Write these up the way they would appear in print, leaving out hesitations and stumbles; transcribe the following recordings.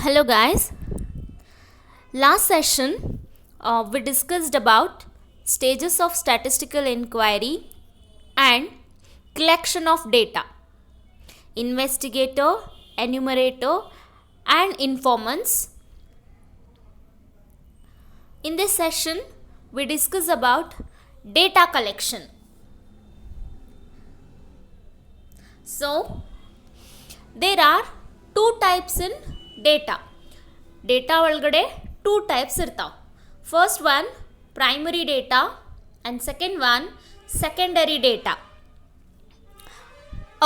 Hello guys. Last session we discussed about stages of statistical inquiry and collection of data. Investigator, enumerator and informants. In this session we discuss about data collection. So there are two types in data ಒಳಗಡೆ two types ಇರ್ತಾವೆ. First one primary data and second one secondary data.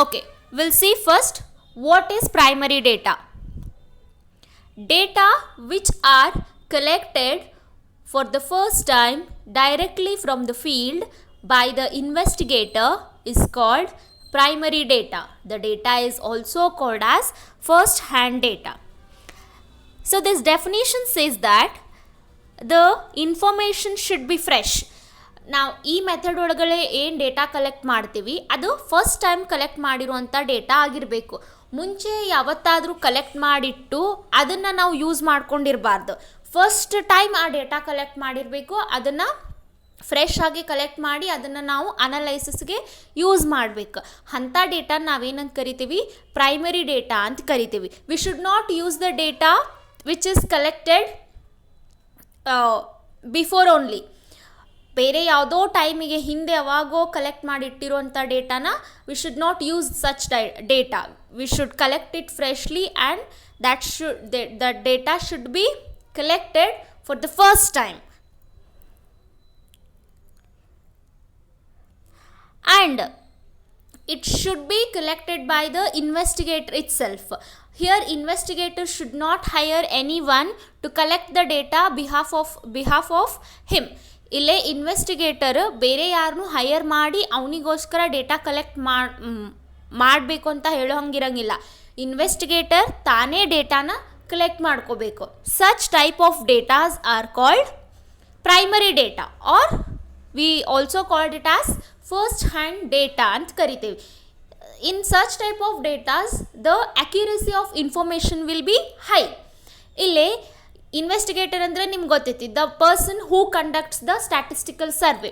Okay, we'll see first what is primary data. Data which are collected for the first time directly from the field by the investigator is called primary data. The data is also called as first hand data. So this definition says that the information should be fresh. ನಾವು ಈ method ಒಳಗಡೆ ಏನು data collect ಮಾಡ್ತೀವಿ ಅದು first time collect ಮಾಡಿರುವಂಥ data ಆಗಿರಬೇಕು. ಮುಂಚೆ ಯಾವತ್ತಾದರೂ ಕಲೆಕ್ಟ್ ಮಾಡಿಟ್ಟು ಅದನ್ನು ನಾವು ಯೂಸ್ ಮಾಡ್ಕೊಂಡಿರಬಾರ್ದು. ಫಸ್ಟ್ ಟೈಮ್ ಆ ಡೇಟಾ ಕಲೆಕ್ಟ್ ಮಾಡಿರಬೇಕು, ಅದನ್ನು ಫ್ರೆಶ್ ಆಗಿ ಕಲೆಕ್ಟ್ ಮಾಡಿ ಅದನ್ನು ನಾವು ಅನಲೈಸಿಸ್ಗೆ ಯೂಸ್ ಮಾಡಬೇಕು. ಅಂಥ ಡೇಟಾ ನಾವೇನಂತ ಕರಿತೀವಿ, ಪ್ರೈಮರಿ ಡೇಟಾ ಅಂತ ಕರಿತೀವಿ. We should not use the data which is collected before only. ಬೇರೆ ಯಾವುದೋ ಟೈಮಿಗೆ ಹಿಂದೆ ಯಾವಾಗೋ ಕಲೆಕ್ಟ್ ಮಾಡಿಟ್ಟಿರುವಂಥ ಡೇಟಾನ we should not use such data. We should collect it freshly and that data should be collected for the first time. And it should be collected by the investigator itself. Here investigator should not hire anyone to collect the data behalf of him. ಇಲ್ಲೇ investigator ಬೇರೆ ಯಾರನ್ನೂ higher ಮಾಡಿ ಅವನಿಗೋಸ್ಕರ data collect ಮಾಡಬೇಕು ಅಂತ ಹೇಳೋ ಹಂಗಿರಂಗಿಲ್ಲ. Investigator ತಾನೇ ಡೇಟಾನ ಕಲೆಕ್ಟ್ ಮಾಡ್ಕೋಬೇಕು. Such type of datas are called primary data are we also called it as first hand data ಅಂತ ಕರಿತೀವಿ. In such type of datas the accuracy of information will be high. ಇಲ್ಲೇ investigator ಅಂದರೆ ನಿಮ್ಗೆ ಗೊತ್ತೈತಿ, the person who conducts the statistical survey.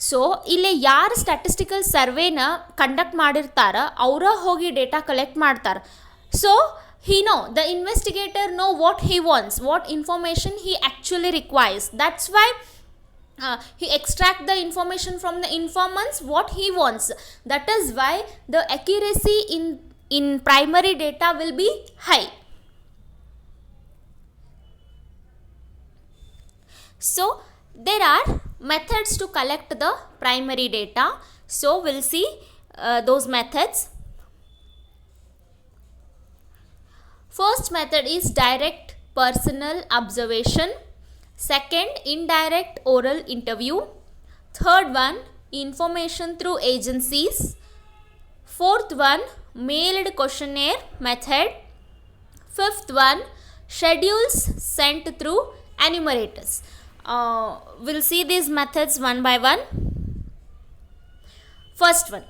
So ಇಲ್ಲಿ ಯಾರು statistical ಸರ್ವೇನ conduct ಮಾಡಿರ್ತಾರ ಅವರ ಹೋಗಿ ಡೇಟಾ ಕಲೆಕ್ಟ್ ಮಾಡ್ತಾರೆ. So he know, the investigator know what he wants, what information he actually requires. That's why he extract the information from the informants what he wants. That is why the accuracy in primary data will be high. So there are methods to collect the primary data. So we'll see those methods. First method is direct personal observation. Second, indirect oral interview. Third one, information through agencies. Fourth one, mailed questionnaire method. Fifth one, schedules sent through enumerators. We'll see these methods one by one. First one,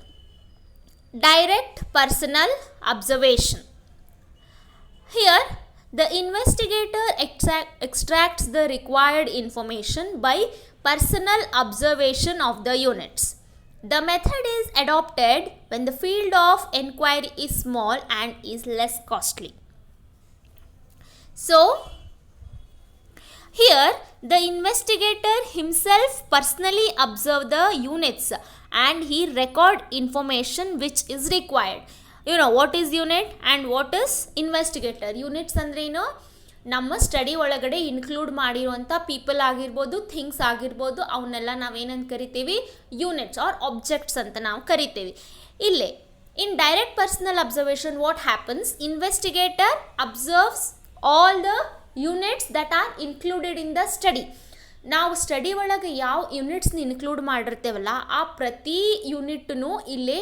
direct personal observation. Here, the investigator extracts the required information by personal observation of the units. The method is adopted when the field of inquiry is small and is less costly. So, here the investigator himself personally observe the units and he record information which is required. You know what is unit and what is investigator. Units ಅಂದ್ರೆ ಏನು, ನಮ್ಮ study ಒಳಗಡೆ include ಮಾಡಿರುವಂಥ people ಆಗಿರ್ಬೋದು, things ಆಗಿರ್ಬೋದು, ಅವನ್ನೆಲ್ಲ ನಾವೇನಂತ ಕರಿತೀವಿ, ಯೂನಿಟ್ಸ್ ಆರ್ ಆಬ್ಜೆಕ್ಟ್ಸ್ ಅಂತ ನಾವು ಕರಿತೀವಿ. ಇಲ್ಲೇ in direct personal observation what happens, investigator observes all the units that are included in the study. ನಾವು ಸ್ಟಡಿ ಒಳಗೆ ಯಾವ ಯೂನಿಟ್ಸ್ನ ಇನ್ಕ್ಲೂಡ್ ಮಾಡಿರ್ತೇವಲ್ಲ ಆ ಪ್ರತಿ ಯೂನಿಟ್ನು ಇಲ್ಲೇ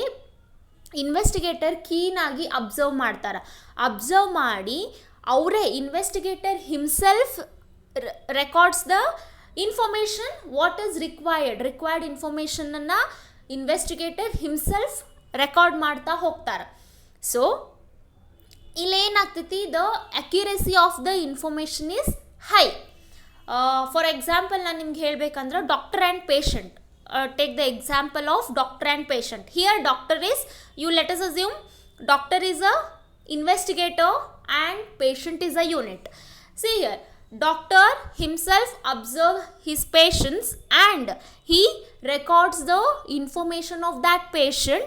ಇನ್ವೆಸ್ಟಿಗೇಟರ್ ಕೀನಾಗಿ ಅಬ್ಸರ್ವ್ ಮಾಡ್ತಾರೆ. ಅಬ್ಸರ್ವ್ ಮಾಡಿ ಅವರೇ investigator himself records the information what is required ಇನ್ಫಾರ್ಮೇಷನನ್ನು ಇನ್ವೆಸ್ಟಿಗೇಟರ್ ಹಿಮ್ಸೆಲ್ಫ್ ರೆಕಾರ್ಡ್ ಮಾಡ್ತಾ ಹೋಗ್ತಾರೆ. ಸೊ ಇಲ್ಲೇನು ಏನಾಗ್ತೈತಿ, the accuracy of the information is high. For example ನಾನು ನಿಮ್ಗೆ ಹೇಳಬೇಕಂದ್ರೆ doctor and patient. Take the example of doctor and patient. Here doctor is, let us assume doctor is a investigator and patient is a unit. See here, doctor himself observe his patients and he records the information of that patient.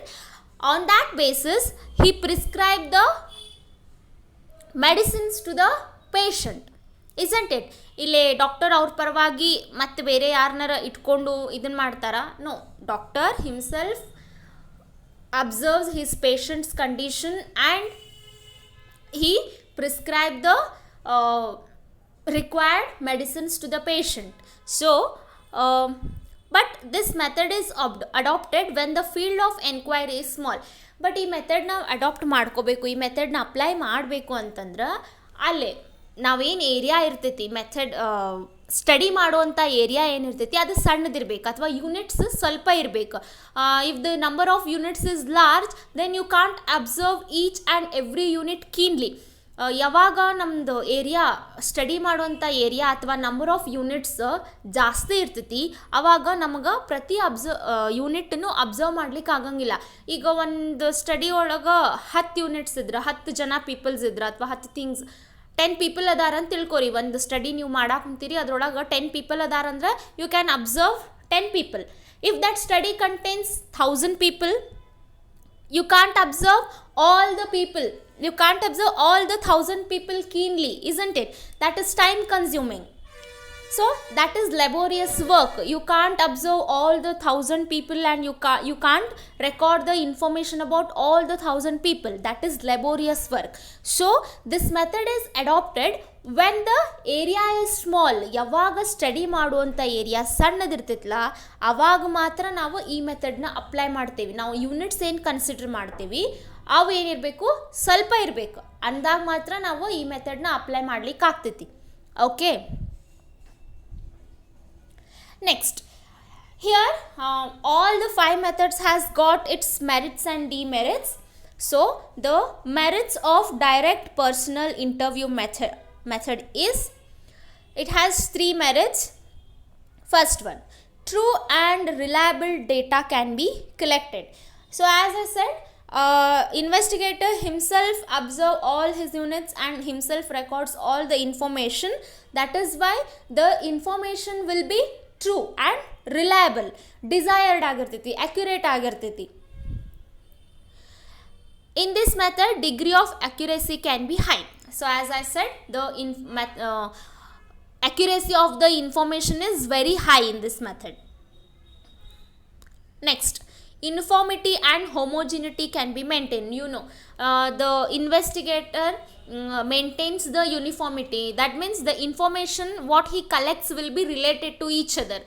On that basis he prescribe the medicines to the patient, isn't it? ಇಲ್ಲಿ doctor ಅವ್ರ ಪರವಾಗಿ ಮತ್ತೆ ಬೇರೆ ಯಾರನ್ನಾರ ಇಟ್ಕೊಂಡು ಇದನ್ನು ಮಾಡ್ತಾರಾ? No, doctor himself observes his patients condition and he prescribe the required medicines to the patient. So but this method is adopted when the field of enquiry is small. But ಈ ಮೆಥಡ್ನ adapt ಮಾಡ್ಕೋಬೇಕು, ಈ ಮೆಥಡ್ನ apply ಮಾಡಬೇಕು ಅಂತಂದ್ರೆ ಅಲ್ಲೇ ನಾವೇನು area ಇರ್ತೈತಿ, method study ಮಾಡುವಂಥ area ಏನಿರ್ತೈತಿ ಅದು ಸಣ್ಣದಿರ್ಬೇಕು ಅಥವಾ ಯೂನಿಟ್ಸ್ ಸ್ವಲ್ಪ ಇರಬೇಕು. If the number of units is large then you can't observe each and every unit keenly. ಯಾವಾಗ ನಮ್ಮದು ಏರಿಯಾ ಸ್ಟಡಿ ಮಾಡುವಂಥ ಏರಿಯಾ ಅಥವಾ ನಂಬರ್ ಆಫ್ ಯೂನಿಟ್ಸ್ ಜಾಸ್ತಿ ಇರ್ತೈತಿ ಆವಾಗ ನಮಗೆ ಪ್ರತಿ ಯೂನಿಟನ್ನು ಅಬ್ಸರ್ವ್ ಮಾಡ್ಲಿಕ್ಕೆ ಆಗಂಗಿಲ್ಲ. ಈಗ ಒಂದು ಸ್ಟಡಿ ಒಳಗೆ 10 ಯೂನಿಟ್ಸ್ ಇದ್ರೆ 10 ಜನ ಪೀಪಲ್ಸ್ ಇದ್ರೆ ಅಥವಾ 10 ಪೀಪಲ್ ಅದಾರ ಅಂತ ತಿಳ್ಕೊರಿ. ಒಂದು ಸ್ಟಡಿ ನೀವು ಮಾಡಕ್ಕೆ ಕುಂತೀರಿ, ಅದ್ರೊಳಗೆ 10 ಪೀಪಲ್ ಅದಾರ ಅಂದ್ರೆ you can observe 10 people. If that study contains 1000 people, you can't observe all the people, you can't observe all the 1000 people keenly, isn't it? That is time consuming, so that is laborious work. You can't observe all the 1000 people and you can't record the information about all the 1000 people. That is laborious work. So this method is adopted when the area is small. ಯಾವಾಗ study ಮಾಡುವಂಥ area ಸಣ್ಣದಿರ್ತೈತಲ್ಲ ಆವಾಗ ಮಾತ್ರ ನಾವು ಈ ಮೆಥಡ್ನ apply ಮಾಡ್ತೀವಿ. ನಾವು units ಏನು consider ಮಾಡ್ತೀವಿ ಅವು ಏನಿರಬೇಕು, ಸ್ವಲ್ಪ ಇರಬೇಕು. ಅಂದಾಗ ಮಾತ್ರ ನಾವು ಈ ಮೆಥಡ್ನ ಅಪ್ಲೈ ಮಾಡ್ಲಿಕ್ಕೆ ಆಗ್ತೈತಿ. Okay, next here all the 5 methods has got its merits and demerits. So the merits of direct personal interview method is, it has 3 merits. First one, true and reliable data can be collected. So as I said, investigator himself observe all his units and himself records all the information. That is why the information will be true and reliable, desired ಆಗಿರ್ತೈತಿ, accurate ಆಗಿರ್ತೈತಿ. ಇನ್ this method degree of accuracy can be high. So as I said, the accuracy of the information is very high in this method. Next, uniformity and homogeneity can be maintained. The investigator maintains the uniformity. That means the information what he collects will be related to each other.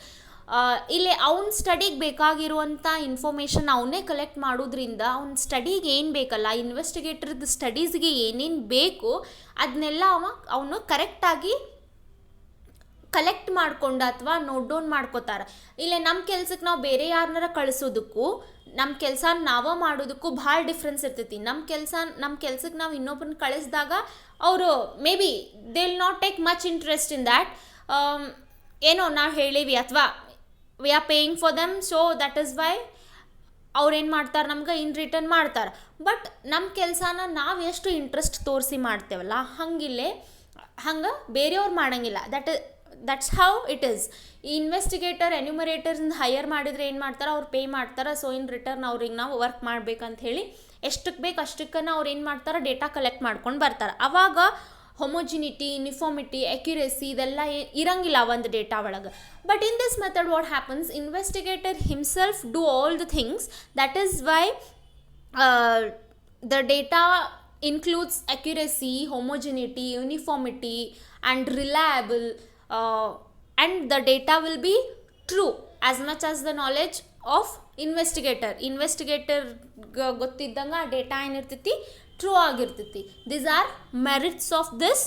ಇಲ್ಲಿ ಅವ್ನ ಸ್ಟಡಿಗೆ ಬೇಕಾಗಿರುವಂಥ information ಅವನೇ collect ಮಾಡೋದ್ರಿಂದ ಅವ್ನ ಸ್ಟಡಿಗೆ ಏನು ಬೇಕಲ್ಲ, ಇನ್ವೆಸ್ಟಿಗೇಟರ್ದು ಸ್ಟಡೀಸ್ಗೆ ಏನೇನು ಬೇಕು ಅದನ್ನೆಲ್ಲ ಅವನು ಕರೆಕ್ಟಾಗಿ ಕಲೆಕ್ಟ್ ಮಾಡ್ಕೊಂಡು ಅಥವಾ ನೋಟ್ ಡೌನ್ ಮಾಡ್ಕೋತಾರೆ. ಇಲ್ಲೇ ನಮ್ಮ ಕೆಲ್ಸಕ್ಕೆ ನಾವು ಬೇರೆ ಯಾರನ್ನಾರ ಕಳಿಸೋದಕ್ಕೂ ನಮ್ಮ ಕೆಲಸ ನಾವೇ ಮಾಡೋದಕ್ಕೂ ಭಾಳ ಡಿಫ್ರೆನ್ಸ್ ಇರ್ತೈತಿ. ನಮ್ಮ ಕೆಲ್ಸಕ್ಕೆ ನಾವು ಇನ್ನೊಬ್ಬರನ್ನ ಕಳಿಸಿದಾಗ ಅವರು may be they will not take much interest in that. ಏನೋ ನಾವು ಹೇಳೀವಿ ಅಥವಾ we are paying for them, so that is why ಅವ್ರೇನು ಮಾಡ್ತಾರೆ, ನಮ್ಗೆ ಇನ್ ರಿಟರ್ನ್ ಮಾಡ್ತಾರೆ. ಬಟ್ ನಮ್ಮ ಕೆಲಸನ ನಾವು ಎಷ್ಟು ಇಂಟ್ರೆಸ್ಟ್ ತೋರಿಸಿ ಮಾಡ್ತೇವಲ್ಲ ಹಂಗೆ ಬೇರೆಯವ್ರು ಮಾಡೋಂಗಿಲ್ಲ. That's how it is. ಈ ಇನ್ವೆಸ್ಟಿಗೇಟರ್ ಎನ್ಯುಮರೇಟರ್ಸ್ನ ಹೈಯರ್ ಮಾಡಿದರೆ ಏನು ಮಾಡ್ತಾರೆ, ಅವ್ರು ಪೇ ಮಾಡ್ತಾರೆ. ಸೊ ಇನ್ ರಿಟರ್ನ್ ಅವ್ರಿಗೆ ನಾವು ವರ್ಕ್ ಮಾಡ್ಬೇಕಂತ ಹೇಳಿ ಎಷ್ಟಕ್ಕೆ ಬೇಕು ಅಷ್ಟಕ್ಕನ್ನು ಅವ್ರು ಏನು ಮಾಡ್ತಾರೆ, ಡೇಟಾ ಕಲೆಕ್ಟ್ ಮಾಡ್ಕೊಂಡು ಬರ್ತಾರೆ. ಆವಾಗ ಹೊಮೋಜಿನಿಟಿ, ಯೂನಿಫಾರ್ಮಿಟಿ, ಅಕ್ಯುರೇಸಿ ಇದೆಲ್ಲ ಇರಂಗಿಲ್ಲ ಒಂದು ಡೇಟಾ ಒಳಗೆ. But in this method what happens, investigator himself do all the things. That is why the data includes accuracy, homogeneity, uniformity and reliable, and the data will be true as much as the knowledge of investigator ಗೊತ್ತಿದ್ದಂಗೆ ಆ data ಏನಿರ್ತೈತಿ true ಆಗಿರ್ತೈತಿ. these are merits of this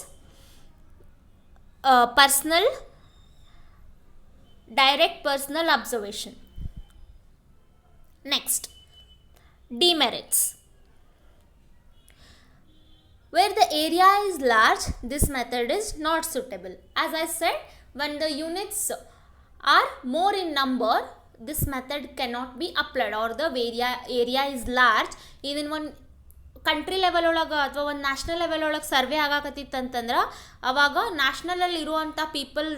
direct personal observation. Next, demerits. Where the area is large, this method is not suitable. As I said, when the units are more in number, this method cannot be applied, or the area is large. even one country level ಒಳಗೆ ಅಥವಾ ಒಂದು national level ಒಳಗೆ survey ಆಗಾಕತ್ತಿತ್ತು ಅಂತಂದ್ರೆ ಅವಾಗ ನ್ಯಾಷನಲಲ್ಲಿ ಇರುವಂಥ people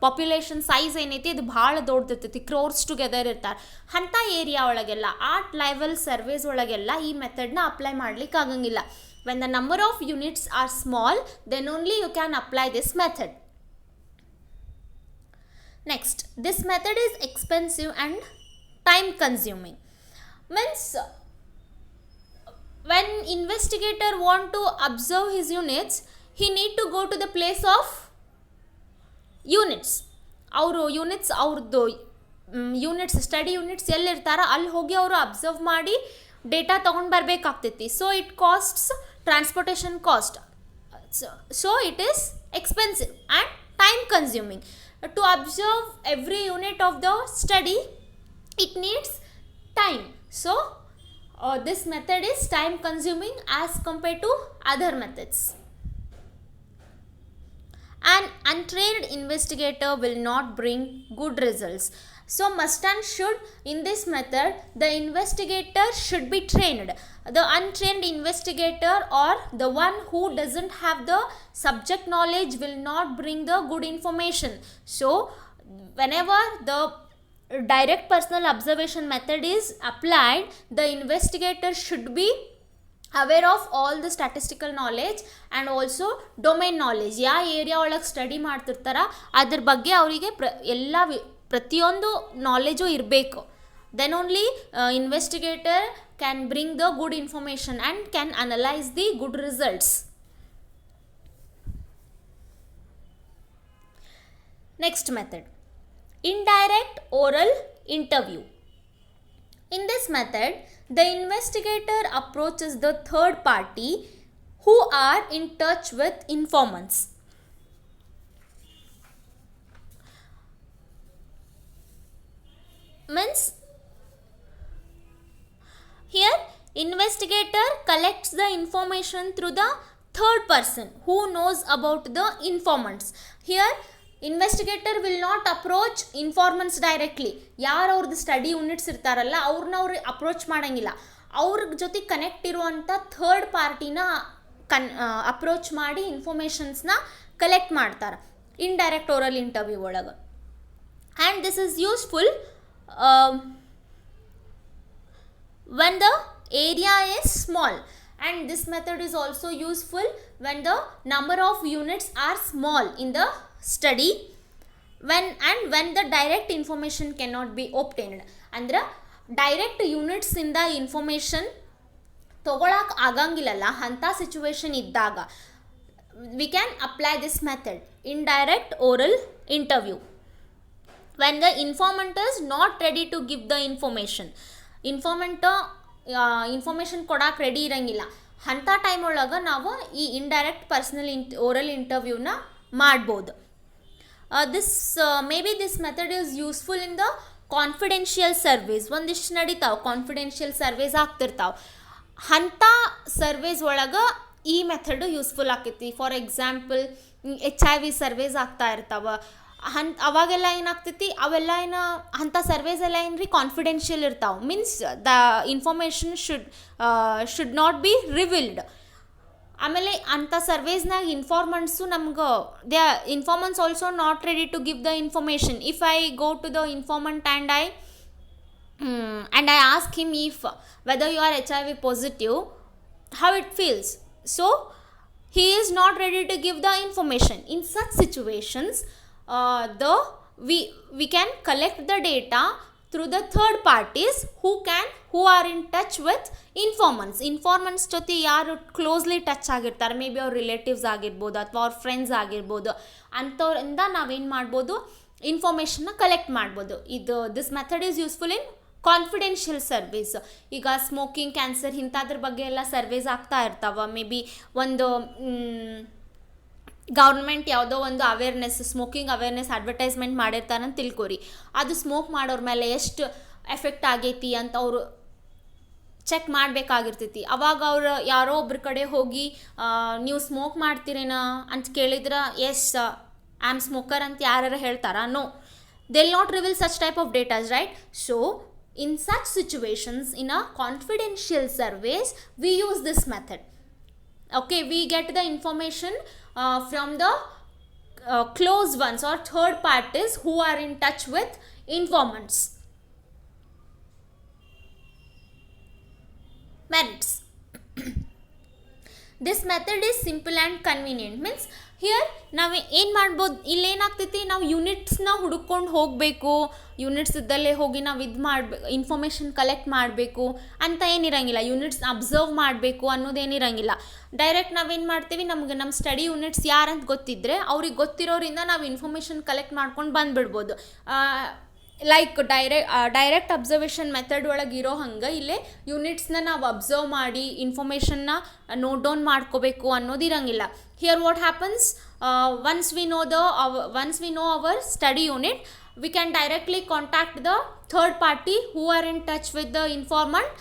population size ಏನೈತಿ ಇದು ಭಾಳ ದೊಡ್ಡದಿರ್ತೈತಿ, ಕ್ರೋರ್ಸ್ ಟುಗೆದರ್ ಇರ್ತಾರೆ. ಅಂಥ ಏರಿಯಾ ಒಳಗೆಲ್ಲ ಆರ್ಟ್ ಲೆವೆಲ್ ಸರ್ವೇಸ್ ಒಳಗೆಲ್ಲ ಈ ಮೆಥಡ್ನ ಅಪ್ಲೈ ಮಾಡ್ಲಿಕ್ಕೆ ಆಗಂಗಿಲ್ಲ. When the number of units are small, then only you can apply this method. Next, this method is expensive and time consuming. Means when investigator want to observe his units, he need to go to the place of units. ಅವರು units ಅವ್ರದ್ದು units study units ಎಲ್ಲಿರ್ತಾರ ಅಲ್ಲಿ ಹೋಗಿ ಅವರು observe ಮಾಡಿ data ತೊಗೊಂಡು ಬರಬೇಕಾಗ್ತೈತಿ. So it costs transportation cost. So it is expensive and time consuming. To observe every unit of the study it needs time. So this method is time consuming as compared to other methods. An untrained investigator will not bring good results. So must and should, in this method the investigator should be trained. The untrained investigator or the one who doesn't have the subject knowledge will not bring the good information. So whenever the direct personal observation method is applied, the investigator should be aware of all the statistical knowledge and also domain knowledge. ಯಾವ area ಒಳಗೆ study ಮಾಡ್ತಿರ್ತಾರ ಅದ್ರ ಬಗ್ಗೆ ಅವರಿಗೆ ಎಲ್ಲ ಪ್ರತಿಯೊಂದು knowledge ಇರಬೇಕು. Then only investigator can bring the good information and can analyse the good results. Next method, indirect oral interview. In this method, the investigator approaches the third party who are in touch with informants. Means here investigator collects the information through the third person who knows about the informants. Here investigator will not approach informants directly. ಯಾರು ಅವ್ರದ್ದು study units ಇರ್ತಾರಲ್ಲ ಅವ್ರನ್ನ ಅವ್ರು approach ಮಾಡೋಂಗಿಲ್ಲ. ಅವ್ರ ಜೊತೆ connect ಇರುವಂಥ third ಪಾರ್ಟಿನ approach ಮಾಡಿ ಇನ್ಫಾರ್ಮೇಷನ್ಸ್ನ ಕಲೆಕ್ಟ್ ಮಾಡ್ತಾರೆ ಇಂಡೈರೆಕ್ಟ್ ಓರಲ್ ಇಂಟರ್ವ್ಯೂ ಒಳಗೆ. And this is useful when the area is small. And this method is also useful when the number of units are small in the study, when the direct information cannot be obtained. ಅಂದ್ರೆ direct ಯೂನಿಟ್ಸಿಂದ information ತೊಗೊಳಕ್ಕೆ ಆಗಂಗಿಲ್ಲಲ್ಲ, ಅಂಥ situation ಇದ್ದಾಗ we can apply this method, indirect oral interview. When the informant is not ready to give the information, information ಕೊಡಕ್ಕೆ ready ಇರೋಂಗಿಲ್ಲ, ಅಂಥ time ಒಳಗೆ ನಾವು ಈ ಇಂಡೈರೆಕ್ಟ್ ಪರ್ಸನಲ್ ಓರಲ್ ಇಂಟರ್ವ್ಯೂನ ಮಾಡ್ಬೋದು. May be this method is useful in the confidential surveys. ಒಂದಿಷ್ಟು ನಡೀತಾವೆ, ಕಾನ್ಫಿಡೆನ್ಷಿಯಲ್ ಸರ್ವೇಸ್ ಆಗ್ತಿರ್ತಾವೆ. ಅಂಥ ಸರ್ವೇಸ್ ಒಳಗೆ ಈ ಮೆಥಡು ಯೂಸ್ಫುಲ್ ಆಕೈತಿ. ಫಾರ್ ಎಕ್ಸಾಂಪಲ್ HIV ಸರ್ವೇಸ್ ಆಗ್ತಾ ಇರ್ತಾವೆ. ಅವಾಗೆಲ್ಲ ಏನಾಗ್ತೈತಿ, ಅವೆಲ್ಲ ಅಂಥ ಸರ್ವೇಸ್ ಎಲ್ಲ ಏನ್ರಿ ಕಾನ್ಫಿಡೆನ್ಷಿಯಲ್ ಇರ್ತಾವೆ. Means the information should not be revealed. ಆಮೇಲೆ ಅಂಥ ಸರ್ವೇಸ್ನಾಗ ಇನ್ಫಾರ್ಮೆಂಟ್ಸು ನಮ್ಗೆ informants also not ready to give the information. If I go to the informant and I ask him if whether you are HIV positive, how it feels. So he is not ready to give the information. In such situations, we can collect the data through the third parties who are in touch with informants ಜೊತೆ ಯಾರು closely touch ಆಗಿರ್ತಾರೆ, may be ಅವ್ರ relatives ಆಗಿರ್ಬೋದು ಅಥವಾ ಅವ್ರ friends ಆಗಿರ್ಬೋದು, ಅಂಥವ್ರಿಂದ ನಾವೇನು ಮಾಡ್ಬೋದು, ಇನ್ಫಾರ್ಮೇಷನ್ನ ಕಲೆಕ್ಟ್ ಮಾಡ್ಬೋದು. This method is useful in confidential surveys. ಈಗ ಸ್ಮೋಕಿಂಗ್, ಕ್ಯಾನ್ಸರ್ ಇಂಥದ್ರ ಬಗ್ಗೆ ಎಲ್ಲ ಸರ್ವೇಸ್ ಆಗ್ತಾ ಇರ್ತಾವೆ. ಮೇ ಬಿ ಒಂದು ಗೌರ್ಮೆಂಟ್ ಯಾವುದೋ ಒಂದು ಅವೇರ್ನೆಸ್, ಸ್ಮೋಕಿಂಗ್ ಅವೇರ್ನೆಸ್ ಅಡ್ವರ್ಟೈಸ್ಮೆಂಟ್ ಮಾಡಿರ್ತಾರಂತ ತಿಳ್ಕೊರಿ. ಅದು ಸ್ಮೋಕ್ ಮಾಡೋರ ಮೇಲೆ ಎಷ್ಟು ಎಫೆಕ್ಟ್ ಆಗೈತಿ ಅಂತ ಅವರು ಚೆಕ್ ಮಾಡಬೇಕಾಗಿರ್ತೈತಿ. ಅವಾಗ ಅವ್ರು ಯಾರೋ ಒಬ್ರ ಕಡೆ ಹೋಗಿ ನೀವು ಸ್ಮೋಕ್ ಮಾಡ್ತೀರೇನ ಅಂತ ಕೇಳಿದ್ರೆ ಎಸ್ ಐ ಆಮ್ ಸ್ಮೋಕರ್ ಅಂತ ಯಾರು ಹೇಳ್ತಾರ? No, they will not reveal such type of datas, right? So in such situations, in a confidential surveys, we use this method. Okay, we get the information from the close ones or third parties who are in touch with informants. Merits. This method is simple and convenient. Means here ನಾವು ಏನು ಮಾಡ್ಬೋದು, ಇಲ್ಲೇನಾಗ್ತೈತಿ, ನಾವು ಯೂನಿಟ್ಸ್ನ ಹುಡುಕೊಂಡು ಹೋಗಬೇಕು, units ಇದ್ದಲ್ಲೇ ಹೋಗಿ ನಾವು ಇದು ಮಾಡಬೇಕು, ಇನ್ಫಾರ್ಮೇಷನ್ ಕಲೆಕ್ಟ್ ಮಾಡಬೇಕು ಅಂತ ಏನಿರಂಗಿಲ್ಲ. ಯೂನಿಟ್ಸ್ ಅಬ್ಸರ್ವ್ ಮಾಡಬೇಕು ಅನ್ನೋದೇನಿರಂಗಿಲ್ಲ. ಡೈರೆಕ್ಟ್ ನಾವೇನು ಮಾಡ್ತೀವಿ, ನಮ್ಗೆ ನಮ್ಮ ಸ್ಟಡಿ ಯೂನಿಟ್ಸ್ ಯಾರಂತ ಗೊತ್ತಿದ್ದರೆ ಅವ್ರಿಗೆ ಗೊತ್ತಿರೋರಿಂದ ನಾವು ಇನ್ಫಾರ್ಮೇಷನ್ ಕಲೆಕ್ಟ್ ಮಾಡ್ಕೊಂಡು ಬಂದುಬಿಡ್ಬೋದು. ಲೈಕ್ ಡೈರೆಕ್ಟ್ ಅಬ್ಸರ್ವೇಷನ್ ಮೆಥಡ್ ಒಳಗೆ ಇರೋ ಹಂಗೆ ಇಲ್ಲೇ ಯೂನಿಟ್ಸ್ನ ನಾವು ಅಬ್ಸರ್ವ್ ಮಾಡಿ ಇನ್ಫಾರ್ಮೇಷನ್ನ ನೋಟ್ ಡೌನ್ ಮಾಡ್ಕೋಬೇಕು ಅನ್ನೋದು ಇರಂಗಿಲ್ಲ. Here what happens, once we know our study unit, we can directly contact the third party who are in touch with the informant.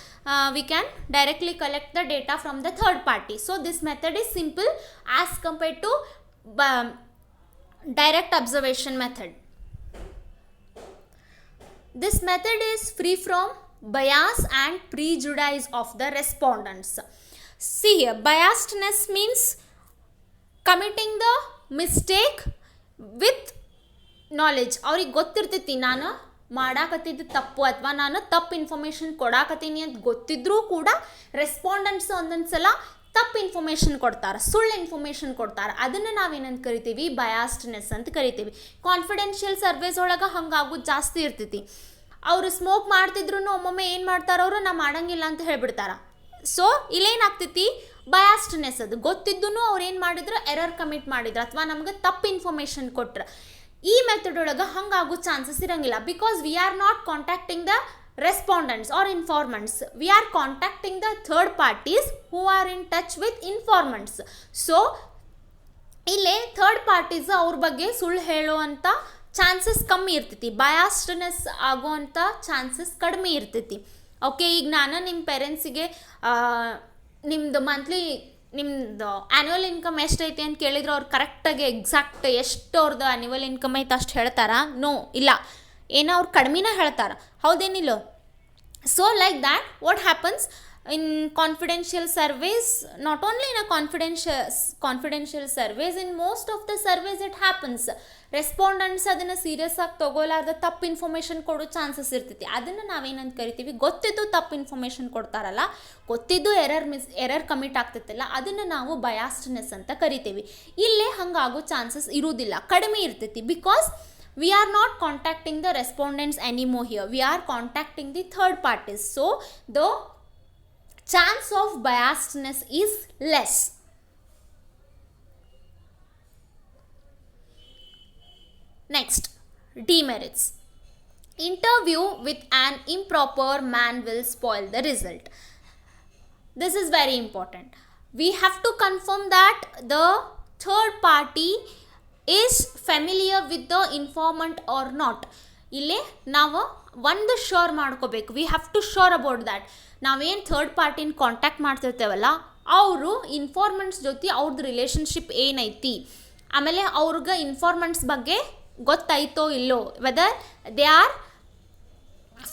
We can directly collect the data from the third party. So this method is simple as compared to direct observation method. This method is free from bias and prejudice of the respondents. See here, biasedness means committing the mistake with knowledge. ಅವ್ರಿಗೆ ಗೊತ್ತಿರ್ತೈತಿ ನಾನು ಮಾಡಾಕತ್ತಿದ್ದು ತಪ್ಪು ಅಥವಾ ನಾನು ತಪ್ಪು information ಕೊಡಾಕತ್ತೀನಿ ಅಂತ ಗೊತ್ತಿದ್ರೂ ಕೂಡ respondents ಒಂದೊಂದು ಸಲ ತಪ್ಪು ಇನ್ಫಾರ್ಮೇಷನ್ ಕೊಡ್ತಾರೆ, ಸುಳ್ಳು ಇನ್ಫಾರ್ಮೇಷನ್ ಕೊಡ್ತಾರೆ. ಅದನ್ನು ನಾವೇನಂತ ಕರಿತೀವಿ, ಬಯಾಸ್ಡ್ನೆಸ್ ಅಂತ ಕರಿತೀವಿ. ಕಾನ್ಫಿಡೆನ್ಷಿಯಲ್ ಸರ್ವೇಸ್ ಒಳಗೆ ಹಂಗಾಗೋದು ಜಾಸ್ತಿ ಇರ್ತೈತಿ. ಅವರು ಸ್ಮೋಕ್ ಮಾಡ್ತಿದ್ರು ಒಮ್ಮೊಮ್ಮೆ ಏನು ಮಾಡ್ತಾರೆ, ಅವರು ನಾ ಮಾಡಂಗಿಲ್ಲ ಅಂತ ಹೇಳ್ಬಿಡ್ತಾರೆ. ಸೊ ಇಲ್ಲೇನಾಗ್ತೈತಿ, ಬಯಾಸ್ಡ್ನೆಸ್. ಅದು ಗೊತ್ತಿದ್ದೂ ಅವ್ರು ಏನು ಮಾಡಿದ್ರು, ಎರರ್ ಕಮಿಟ್ ಮಾಡಿದ್ರು ಅಥವಾ ನಮ್ಗೆ ತಪ್ಪು ಇನ್ಫಾರ್ಮೇಷನ್ ಕೊಟ್ರು. ಈ ಮೆಥಡ್ ಒಳಗೆ ಹಂಗಾಗೋ ಚಾನ್ಸಸ್ ಇರಂಗಿಲ್ಲ. Because we are not contacting the respondents or informants, we are contacting the third parties who are in touch with informants. So ಇಲ್ಲೇ ಥರ್ಡ್ ಪಾರ್ಟೀಸ್ ಅವ್ರ ಬಗ್ಗೆ ಸುಳ್ಳು ಹೇಳುವಂಥ ಚಾನ್ಸಸ್ ಕಮ್ಮಿ ಇರ್ತೈತಿ, ಬಯಾಸ್ಡ್ನೆಸ್ ಆಗುವಂಥ ಚಾನ್ಸಸ್ ಕಡಿಮೆ ಇರ್ತೈತಿ. ಓಕೆ, ಈಗ ನಾನು ನಿಮ್ಮ ಪೇರೆಂಟ್ಸಿಗೆ ನಿಮ್ಮದು ನಿಮ್ಮದು ಆ್ಯನ್ಯುವಲ್ ಇನ್ಕಮ್ ಎಷ್ಟೈತಿ ಅಂತ ಕೇಳಿದ್ರೆ ಅವ್ರು ಕರೆಕ್ಟಾಗಿ ಎಕ್ಸಾಕ್ಟ್ ಎಷ್ಟು ಅವ್ರದ್ದು ಆ್ಯನ್ಯುವಲ್ ಇನ್ಕಮ್ ಐತೆ ಅಷ್ಟು ಹೇಳ್ತಾರಾ? ನೋ, ಇಲ್ಲ, ಏನೋ ಅವ್ರು ಕಡಿಮೆನ ಹೇಳ್ತಾರೆ, ಹೌದೇನಿಲ್ಲ? So like that what happens in confidential surveys, not only in a confidential surveys, in most of the surveys it happens. Respondents ಅದನ್ನು ಸೀರಿಯಸ್ ಆಗಿ ತೊಗೊಲಾರ್ದ ತಪ್ಪು ಇನ್ಫಾರ್ಮೇಷನ್ ಕೊಡೋ ಚಾನ್ಸಸ್ ಇರ್ತೈತಿ. ಅದನ್ನು ನಾವೇನಂತ ಕರಿತೀವಿ, ಗೊತ್ತಿದ್ದು ತಪ್ಪು ಇನ್ಫಾರ್ಮೇಷನ್ ಕೊಡ್ತಾರಲ್ಲ, ಗೊತ್ತಿದ್ದು ಎರರ್ ಕಮಿಟ್ ಆಗ್ತೈತಲ್ಲ, ಅದನ್ನು ನಾವು ಬಯಾಸ್ಡ್ನೆಸ್ ಅಂತ ಕರಿತೀವಿ. ಇಲ್ಲೇ ಹಂಗಾಗೋ ಚಾನ್ಸಸ್ ಇರುವುದಿಲ್ಲ, ಕಡಿಮೆ ಇರ್ತೈತಿ. Because we are not contacting the respondents anymore here, we are contacting the third parties. So the chance of biasedness is less. Next, demerits. Interview with an improper man will spoil the result. This is very important. We have to confirm that the third party is familiar with the informant or not. ಇಲ್ಲಿ ನಾವು ಒಂದು sure ಮಾಡ್ಕೋಬೇಕು, we have to sure about that. ನಾವೇನು third ಪಾರ್ಟಿನ contact ಮಾಡ್ತಿರ್ತೇವಲ್ಲ, ಅವರು informants ಜೊತೆ ಅವ್ರದ್ದು ರಿಲೇಷನ್ಶಿಪ್ ಏನೈತಿ, ಆಮೇಲೆ ಅವ್ರಿಗೆ ಇನ್ಫಾರ್ಮೆಂಟ್ಸ್ ಬಗ್ಗೆ ಗೊತ್ತಾಯ್ತೋ ಇಲ್ಲೋ, whether they are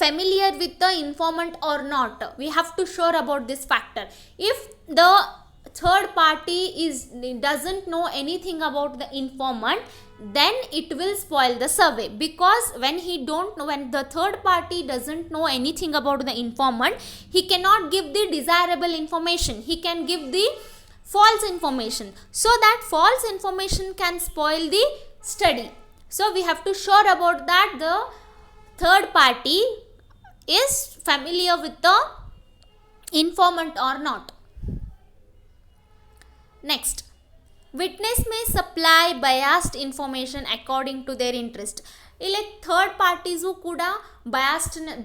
familiar with the informant or not. We have to sure about this factor. If the third party doesn't know anything about the informant, then it will spoil the survey. Because when the third party doesn't know anything about the informant, he cannot give the desirable information, he can give the false information. So that false information can spoil the study. So we have to sure about that the third party is familiar with the informant or not. Next, witness may supply biased information according to their interest. ಇಲ್ಲಿ third parties ಕೂಡ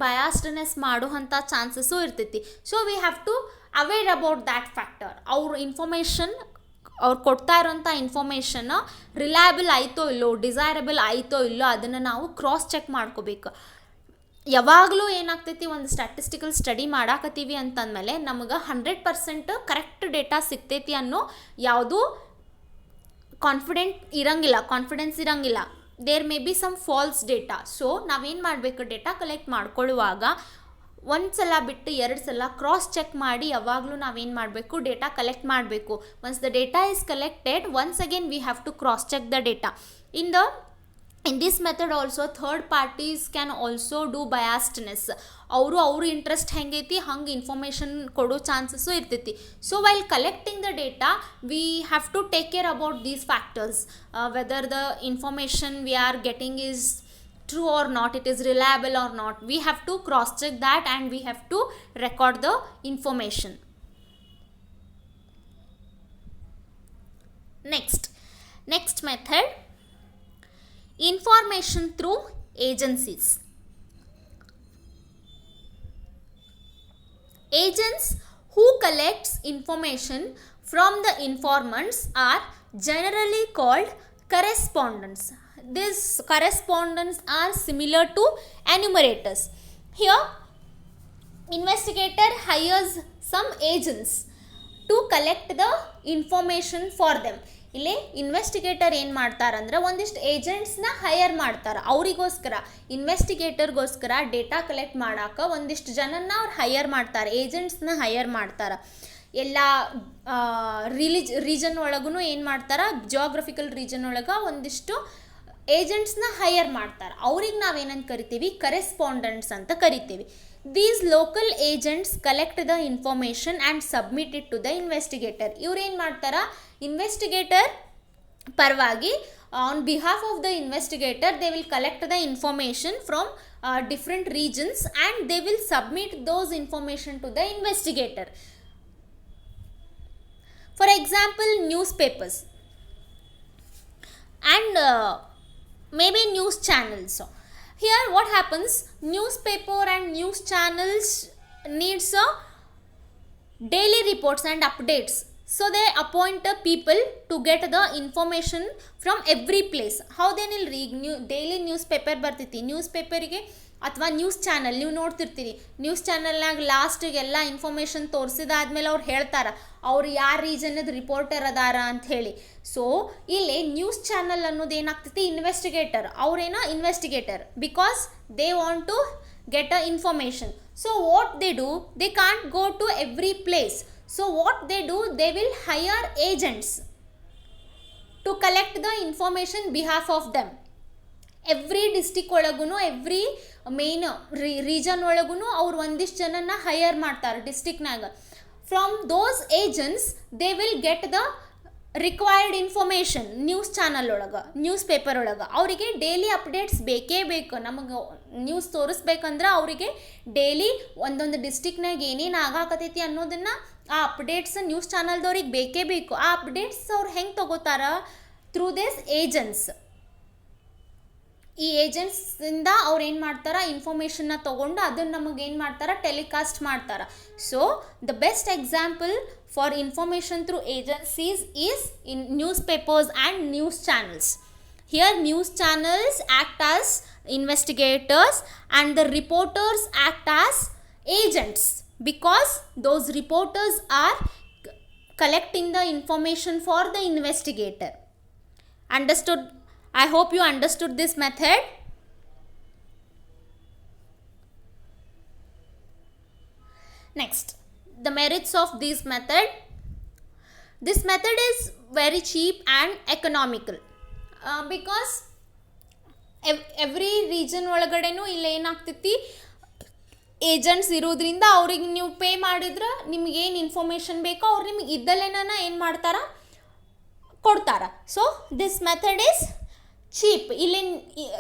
biasedness ಮಾಡುವಂಥ chances ಇರ್ತೈತಿ. So we have to aware about that factor. ಅವ್ರು ಕೊಡ್ತಾ ಇರೋಂಥ information reliable ಆಯಿತೋ ಇಲ್ಲೋ, desirable ಆಯಿತೋ ಇಲ್ಲೋ, ಅದನ್ನು ನಾವು ಕ್ರಾಸ್ ಚೆಕ್ ಮಾಡ್ಕೋಬೇಕು. ಯಾವಾಗಲೂ ಏನಾಗ್ತೈತಿ, ಒಂದು ಸ್ಟ್ಯಾಟಿಸ್ಟಿಕಲ್ ಸ್ಟಡಿ ಮಾಡಾಕತ್ತೀವಿ ಅಂತಂದಮೇಲೆ ನಮಗೆ 100% ಕರೆಕ್ಟ್ ಡೇಟಾ ಸಿಗ್ತೈತಿ ಅನ್ನೋ ಯಾವುದೂ ಕಾನ್ಫಿಡೆನ್ಸ್ ಇರಂಗಿಲ್ಲ. There may be some false data. So ನಾವೇನು ಮಾಡಬೇಕು, ಡೇಟಾ ಕಲೆಕ್ಟ್ ಮಾಡ್ಕೊಳ್ಳುವಾಗ ಒಂದು ಸಲ ಬಿಟ್ಟು 2 ಸಲ ಕ್ರಾಸ್ ಚೆಕ್ ಮಾಡಿ ಯಾವಾಗಲೂ ನಾವೇನು ಮಾಡಬೇಕು, ಡೇಟಾ ಕಲೆಕ್ಟ್ ಮಾಡಬೇಕು. Once the data is collected, once again we have to cross check the data. In this method also third parties can also do biasedness. ಅವ್ರ ಇಂಟ್ರೆಸ್ಟ್ ಹೆಂಗೈತಿ ಹಂಗೆ ಇನ್ಫಾರ್ಮೇಷನ್ ಕೊಡೋ ಚಾನ್ಸಸ್ಸು ಇರ್ತೈತಿ. So while collecting the data we have to take care about these factors, whether the information we are getting is true or not, it is reliable or not. We have to cross check that and we have to record the information. Next method, information through agencies. Agents who collects information from the informants are generally called correspondents. These correspondents are similar to enumerators. Here investigator hires some agents to collect the information for them. ಇಲ್ಲಿ investigator ಏನು ಮಾಡ್ತಾರಂದ್ರೆ ಒಂದಿಷ್ಟು ಏಜೆಂಟ್ಸ್ನ higher ಮಾಡ್ತಾರೆ. ಅವರಿಗೋಸ್ಕರ ಇನ್ವೆಸ್ಟಿಗೇಟರ್ಗೋಸ್ಕರ data collect ಮಾಡೋಕೆ ಒಂದಿಷ್ಟು ಜನನ್ನ ಅವ್ರು higher ಮಾಡ್ತಾರೆ, ಏಜೆಂಟ್ಸ್ನ ಹೈಯರ್ ಮಾಡ್ತಾರೆ. ಎಲ್ಲ ರೀಜನ್ ಒಳಗೂ ಏನು ಮಾಡ್ತಾರೆ, ಜಿಯೋಗ್ರಫಿಕಲ್ ರೀಜನ್ ಒಳಗೆ ಒಂದಿಷ್ಟು ಏಜೆಂಟ್ಸ್ನ ಹೈಯರ್ ಮಾಡ್ತಾರೆ. ಅವ್ರಿಗೆ ನಾವೇನಂತ ಕರಿತೀವಿ, ಕರೆಸ್ಪಾಂಡೆಂಟ್ಸ್ ಅಂತ ಕರಿತೀವಿ. These local agents collect the information and submit it to the investigator. ಇವ್ರೇನು ಮಾಡ್ತಾರೆ, ಇನ್ವೆಸ್ಟಿಗೇಟರ್ ಪರವಾಗಿ on behalf of the investigator they will collect the information from different regions and they will submit those information to the investigator. For example newspapers and maybe news channels. Here what happens, newspaper and news channels needs a daily reports and updates. So they appoint people to get the information from every place. How they will read daily newspaper ಬರ್ತೈತಿ, ನ್ಯೂಸ್ಪೇಪರಿಗೆ ಅಥವಾ news channel ನೀವು ನೋಡ್ತಿರ್ತೀರಿ, news ಚಾನಲ್ನಾಗ ಲಾಸ್ಟಿಗೆ ಎಲ್ಲ information ತೋರಿಸಿದಾದ್ಮೇಲೆ ಅವ್ರು ಹೇಳ್ತಾರೆ ಅವ್ರು ಯಾರು ರೀಜನದ reporter ಅದಾರ ಅಂತ ಹೇಳಿ. ಸೊ ಇಲ್ಲಿ ನ್ಯೂಸ್ ಚಾನಲ್ ಅನ್ನೋದು ಏನಾಗ್ತೈತಿ, ಇನ್ವೆಸ್ಟಿಗೇಟರ್, ಅವ್ರೇನೋ investigator because they want to get a information. So what they do, they can't go to every place. So what they do, they will hire agents to collect the information behalf of them. Every district ಒಳಗೂ every main region ಒಳಗೂ ಅವ್ರು ಒಂದಿಷ್ಟು ಜನನ hire ಮಾಡ್ತಾರೆ ಡಿಸ್ಟಿಕ್ನಾಗ. From those agents they will get the required information news channel ಒಳಗೆ, newspaper ಒಳಗೆ. ಅವರಿಗೆ ಡೈಲಿ ಅಪ್ಡೇಟ್ಸ್ ಬೇಕೇ ಬೇಕು. ನಮಗೆ ನ್ಯೂಸ್ ತೋರಿಸ್ಬೇಕಂದ್ರೆ ಅವರಿಗೆ ಡೈಲಿ ಒಂದೊಂದು ಡಿಸ್ಟಿಕ್ನಾಗ ಏನೇನು ಆಗಾಕತೈತಿ ಅನ್ನೋದನ್ನು ಆ ಅಪ್ಡೇಟ್ಸ್ ನ್ಯೂಸ್ ಚಾನಲ್ದವ್ರಿಗೆ ಬೇಕೇ ಬೇಕು. ಆ ಅಪ್ಡೇಟ್ಸ್ ಅವ್ರು ಹೆಂಗೆ ತಗೋತಾರ, ಥ್ರೂ ದಿಸ್ ಏಜೆಂಟ್ಸ್. ಈ ಏಜೆಂಟ್ಸಿಂದ ಅವ್ರು ಏನು ಮಾಡ್ತಾರೆ, ಇನ್ಫಾರ್ಮೇಷನ್ನ ತೊಗೊಂಡು ಅದನ್ನು ನಮಗೆ ಏನು ಮಾಡ್ತಾರೆ, ಟೆಲಿಕಾಸ್ಟ್ ಮಾಡ್ತಾರೆ. So the best example for information through agencies is in newspapers and news channels. Here news channels act as investigators and the reporters act as agents because those reporters are collecting the information for the investigator. Understood? I hope you understood this method. Next, the merits of this method. This method is very cheap and economical because every region ಒಳಗಡೆನೂ ಇಲ್ಲಿ ಏನಾಗ್ತೈತಿ, agents ಇರೋದ್ರಿಂದ ಅವ್ರಿಗೆ ನೀವು pay ಮಾಡಿದ್ರೆ ನಿಮಗೇನು information ಬೇಕೋ ಅವ್ರು ನಿಮಗೆ ಇದ್ದಲ್ಲೇನ ಏನು ಮಾಡ್ತಾರೆ, ಕೊಡ್ತಾರೆ. So this method is cheap. ಇಲ್ಲಿ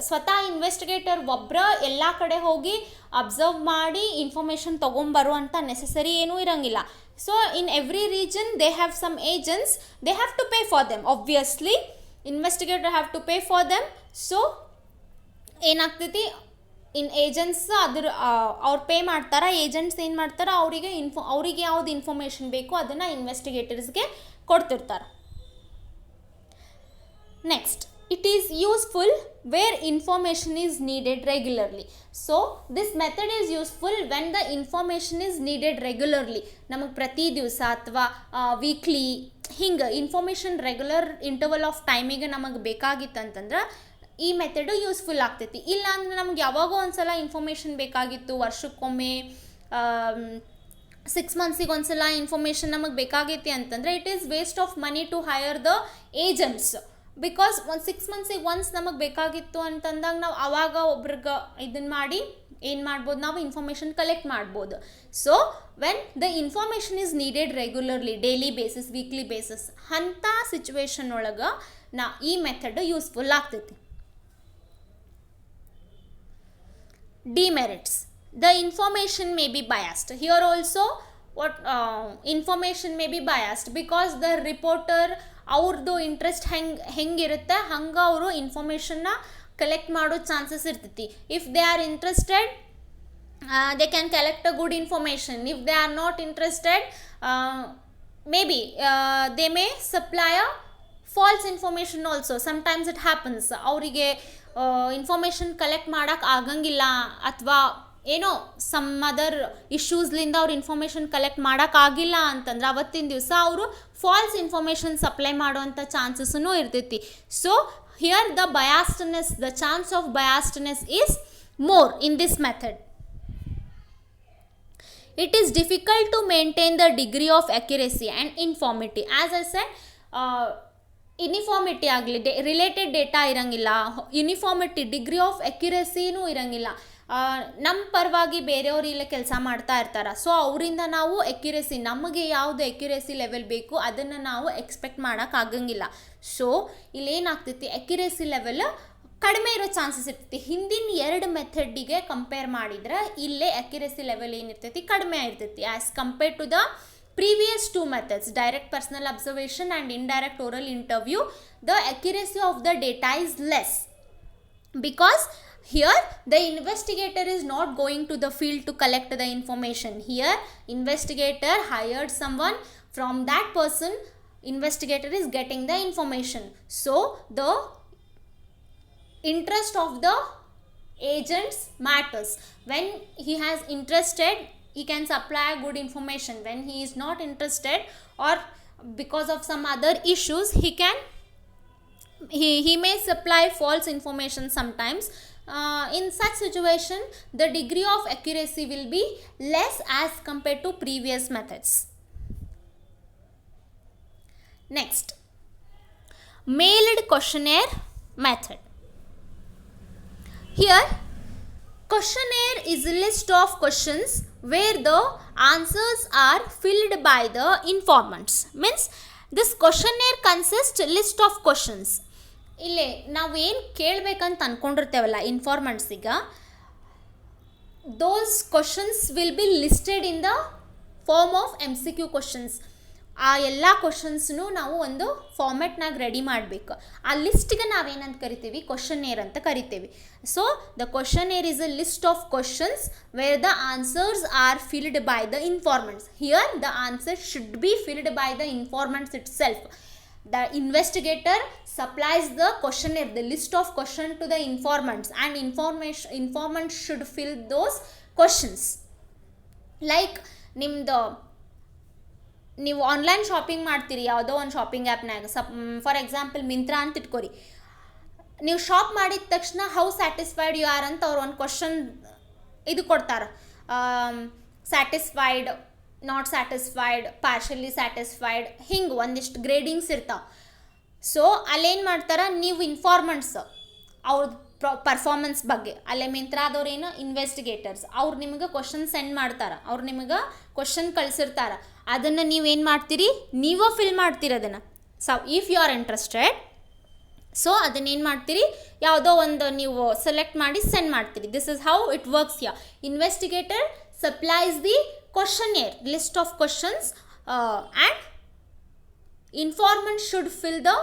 ಸ್ವತಃ ಇನ್ವೆಸ್ಟಿಗೇಟರ್ ಒಬ್ಬರ ಎಲ್ಲ ಕಡೆ ಹೋಗಿ ಅಬ್ಸರ್ವ್ ಮಾಡಿ ಇನ್ಫಾರ್ಮೇಷನ್ ತೊಗೊಂಬರುವಂಥ ನೆಸೆಸರಿ ಏನೂ ಇರೋಂಗಿಲ್ಲ. So in every region they have some agents, they have to pay for them. Obviously investigator have to pay for them. So ಏನಾಗ್ತೈತಿ, ಇನ್ ಏಜೆಂಟ್ಸ್ ಅವ್ರು ಪೇ ಮಾಡ್ತಾರೆ, ಏಜೆಂಟ್ಸ್ ಏನು ಮಾಡ್ತಾರೆ, ಅವ್ರಿಗೆ ಯಾವ್ದು ಇನ್ಫಾರ್ಮೇಷನ್ ಬೇಕೋ ಅದನ್ನು ಇನ್ವೆಸ್ಟಿಗೇಟರ್ಸ್ಗೆ ಕೊಡ್ತಿರ್ತಾರೆ. Next, it is useful where information is needed regularly. So this method is useful when the information is needed regularly. ನಮಗೆ ಪ್ರತಿ ದಿವಸ ಅಥವಾ ವೀಕ್ಲಿ ಹಿಂಗೆ ಇನ್ಫಾರ್ಮೇಷನ್ ರೆಗ್ಯುಲರ್ ಇಂಟರ್ವಲ್ ಆಫ್ ಟೈಮಿಗೆ ನಮಗೆ ಬೇಕಾಗಿತ್ತು ಅಂತಂದ್ರೆ ಈ ಮೆಥಡು ಯೂಸ್ಫುಲ್ ಆಗ್ತೈತಿ. ಇಲ್ಲ ಅಂದ್ರೆ ನಮ್ಗೆ ಯಾವಾಗೋ ಒಂದ್ಸಲ ಇನ್ಫಾರ್ಮೇಷನ್ ಬೇಕಾಗಿತ್ತು, ವರ್ಷಕ್ಕೊಮ್ಮೆ 6 ಮಂತ್ಸಿಗೆ ಒಂದ್ಸಲ ಇನ್ಫಾರ್ಮೇಷನ್ ನಮಗೆ ಬೇಕಾಗೈತಿ ಅಂತಂದರೆ it is waste of money to hire the agents. Because ಒಂದು 6 ಮಂತ್ಸಿಗೆ ಒನ್ಸ್ ನಮಗೆ ಬೇಕಾಗಿತ್ತು ಅಂತಂದಾಗ ನಾವು ಆವಾಗ ಒಬ್ರಿಗೆ ಇದನ್ನು ಮಾಡಿ ಏನು ಮಾಡ್ಬೋದು, ನಾವು ಇನ್ಫಾರ್ಮೇಷನ್ ಕಲೆಕ್ಟ್ ಮಾಡ್ಬೋದು. So when the information is needed regularly, daily basis, weekly basis, ಅಂಥ ಸಿಚುವೇಶನ್ ಒಳಗೆ ಈ ಮೆಥಡ್ ಯೂಸ್ಫುಲ್ ಆಗ್ತೈತಿ. Demerits: the information may be biased. Here also what information may be biased because the reporter ಅವ್ರದ್ದು interest ಹೆಂಗಿರುತ್ತೆ ಹಂಗೆ ಅವರು ಇನ್ಫಾರ್ಮೇಷನ್ನ collect ಮಾಡೋ chances ಇರ್ತೈತಿ. If they are interested they can collect a good information. If they are not interested, maybe they may supply a false information also. Sometimes it happens. ಅವರಿಗೆ information collect ಮಾಡೋಕ್ಕೆ ಆಗಂಗಿಲ್ಲ ಅಥವಾ ಏನೋ ಸಮ್ ಅದರ್ ಇಶ್ಯೂಸ್ಲಿಂದ ಅವ್ರು information collect ಮಾಡೋಕ್ಕಾಗಿಲ್ಲ ಅಂತಂದ್ರೆ ಅವತ್ತಿನ ದಿವಸ ಅವರು ಫಾಲ್ಸ್ ಇನ್ಫಾರ್ಮೇಷನ್ ಸಪ್ಲೈ ಮಾಡುವಂಥ ಚಾನ್ಸಸ್ಸೂ ಇರ್ತೈತಿ. So here the biasedness, the chance of biasedness is more in this method. It is difficult to maintain the degree of accuracy and uniformity. As I said, uniformity ಆಗಲಿ, related data ಇರೋಂಗಿಲ್ಲ, uniformity degree of ಅಕ್ಯುರಸಿನೂ ಇರೋಂಗಿಲ್ಲ. ನಮ್ಮ ಪರವಾಗಿ ಬೇರೆಯವರು ಇಲ್ಲ ಕೆಲಸ ಮಾಡ್ತಾ ಇರ್ತಾರೆ. ಸೊ ಅವರಿಂದ ನಾವು ಅಕ್ಯುರಸಿ, ನಮಗೆ ಯಾವುದು ಅಕ್ಯುರಸಿ ಲೆವೆಲ್ ಬೇಕು ಅದನ್ನು ನಾವು ಎಕ್ಸ್ಪೆಕ್ಟ್ ಮಾಡೋಕ್ಕಾಗಂಗಿಲ್ಲ. ಸೊ ಇಲ್ಲೇನಾಗ್ತೈತಿ, ಅಕ್ಯುರಸಿ ಲೆವೆಲ್ ಕಡಿಮೆ ಇರೋ ಚಾನ್ಸಸ್ ಇರ್ತೈತಿ. ಹಿಂದಿನ 2 ಮೆಥಡಿಗೆ ಕಂಪೇರ್ ಮಾಡಿದ್ರೆ ಇಲ್ಲೇ ಅಕ್ಯುರಸಿ ಲೆವೆಲ್ ಏನಿರ್ತೈತಿ ಕಡಿಮೆ ಇರ್ತೈತಿ as compare to the previous 2 methods, direct personal observation and indirect oral interview. The accuracy of the data is less because here the investigator is not going to the field to collect the information. Here investigator hired someone, from that person investigator is getting the information. So the interest of the agents matters. When he has interested, he can supply good information. When he is not interested or because of some other issues, he may supply false information sometimes. In such situation, the degree of accuracy will be less as compared to previous methods. Next, mailed questionnaire method. Here, questionnaire is a list of questions where the answers are filled by the informants. Means this questionnaire consists list of questions. ಇಲ್ಲೇ ನಾವೇನು ಕೇಳಬೇಕಂತ ಅಂದ್ಕೊಂಡಿರ್ತೇವಲ್ಲ ಇನ್ಫಾರ್ಮೆಂಟ್ಸಿಗೆ, those questions will be listed in the form of MCQ questions. ಆ ಎಲ್ಲ ಕ್ವಶನ್ಸ್ನು ನಾವು ಒಂದು ಫಾರ್ಮೆಟ್ನಾಗ ready ಮಾಡಬೇಕು. ಆ ಲಿಸ್ಟ್ಗೆ ನಾವೇನಂತ ಕರಿತೀವಿ, ಕ್ವಶನ್ನೇರ್ ಅಂತ ಕರಿತೀವಿ. So the questionnaire is a list of questions where the answers are filled by the informants. Here the answer should be filled by the informants itself. The investigator supplies the questionnaire, the list of questions to the informants, and informants should fill those questions. Like ನಿಮ್ದು ನೀವು online shopping ಮಾಡ್ತೀರಿ ಯಾವುದೋ ಒಂದು shopping ಆ್ಯಪ್ನಾಗ, for example Myntra ಅಂತ ಇಟ್ಕೊರಿ. ನೀವು shop ಮಾಡಿದ ತಕ್ಷಣ how satisfied you are ಅಂತ ಅವ್ರು ಒಂದು ಕ್ವಶನ್ ಇದು ಕೊಡ್ತಾರೆ. Satisfied, not satisfied, partially satisfied, ಹಿಂಗೆ ಒಂದಿಷ್ಟು ಗ್ರೇಡಿಂಗ್ಸ್ ಇರ್ತಾವೆ. ಸೊ ಅಲ್ಲೇನು ಮಾಡ್ತಾರೆ, ನೀವು ಇನ್ಫಾರ್ಮೆಂಟ್ಸ್ ಅವ್ರದ್ದು ಪರ್ಫಾರ್ಮೆನ್ಸ್ ಬಗ್ಗೆ, ಅಲ್ಲೇ ಮಿಂತ್ರಾದವ್ರು ಏನು ಇನ್ವೆಸ್ಟಿಗೇಟರ್ಸ್, ಅವ್ರು ನಿಮಗೆ ಕ್ವಶನ್ ಸೆಂಡ್ ಮಾಡ್ತಾರೆ, ಅವ್ರು ನಿಮಗೆ ಕ್ವಶನ್ ಕಳಿಸಿರ್ತಾರೆ. ಅದನ್ನು ನೀವೇನು ಮಾಡ್ತೀರಿ, ನೀವೇ ಫಿಲ್ ಮಾಡ್ತೀರಿ ಅದನ್ನು. So if you are interested, so ಅದನ್ನೇನು ಮಾಡ್ತೀರಿ, ಯಾವುದೋ ಒಂದು ನೀವು ಸೆಲೆಕ್ಟ್ ಮಾಡಿ ಸೆಂಡ್ ಮಾಡ್ತೀರಿ. This is how it works here. Investigator supplies the questionnaire, list of questions, and informant should fill the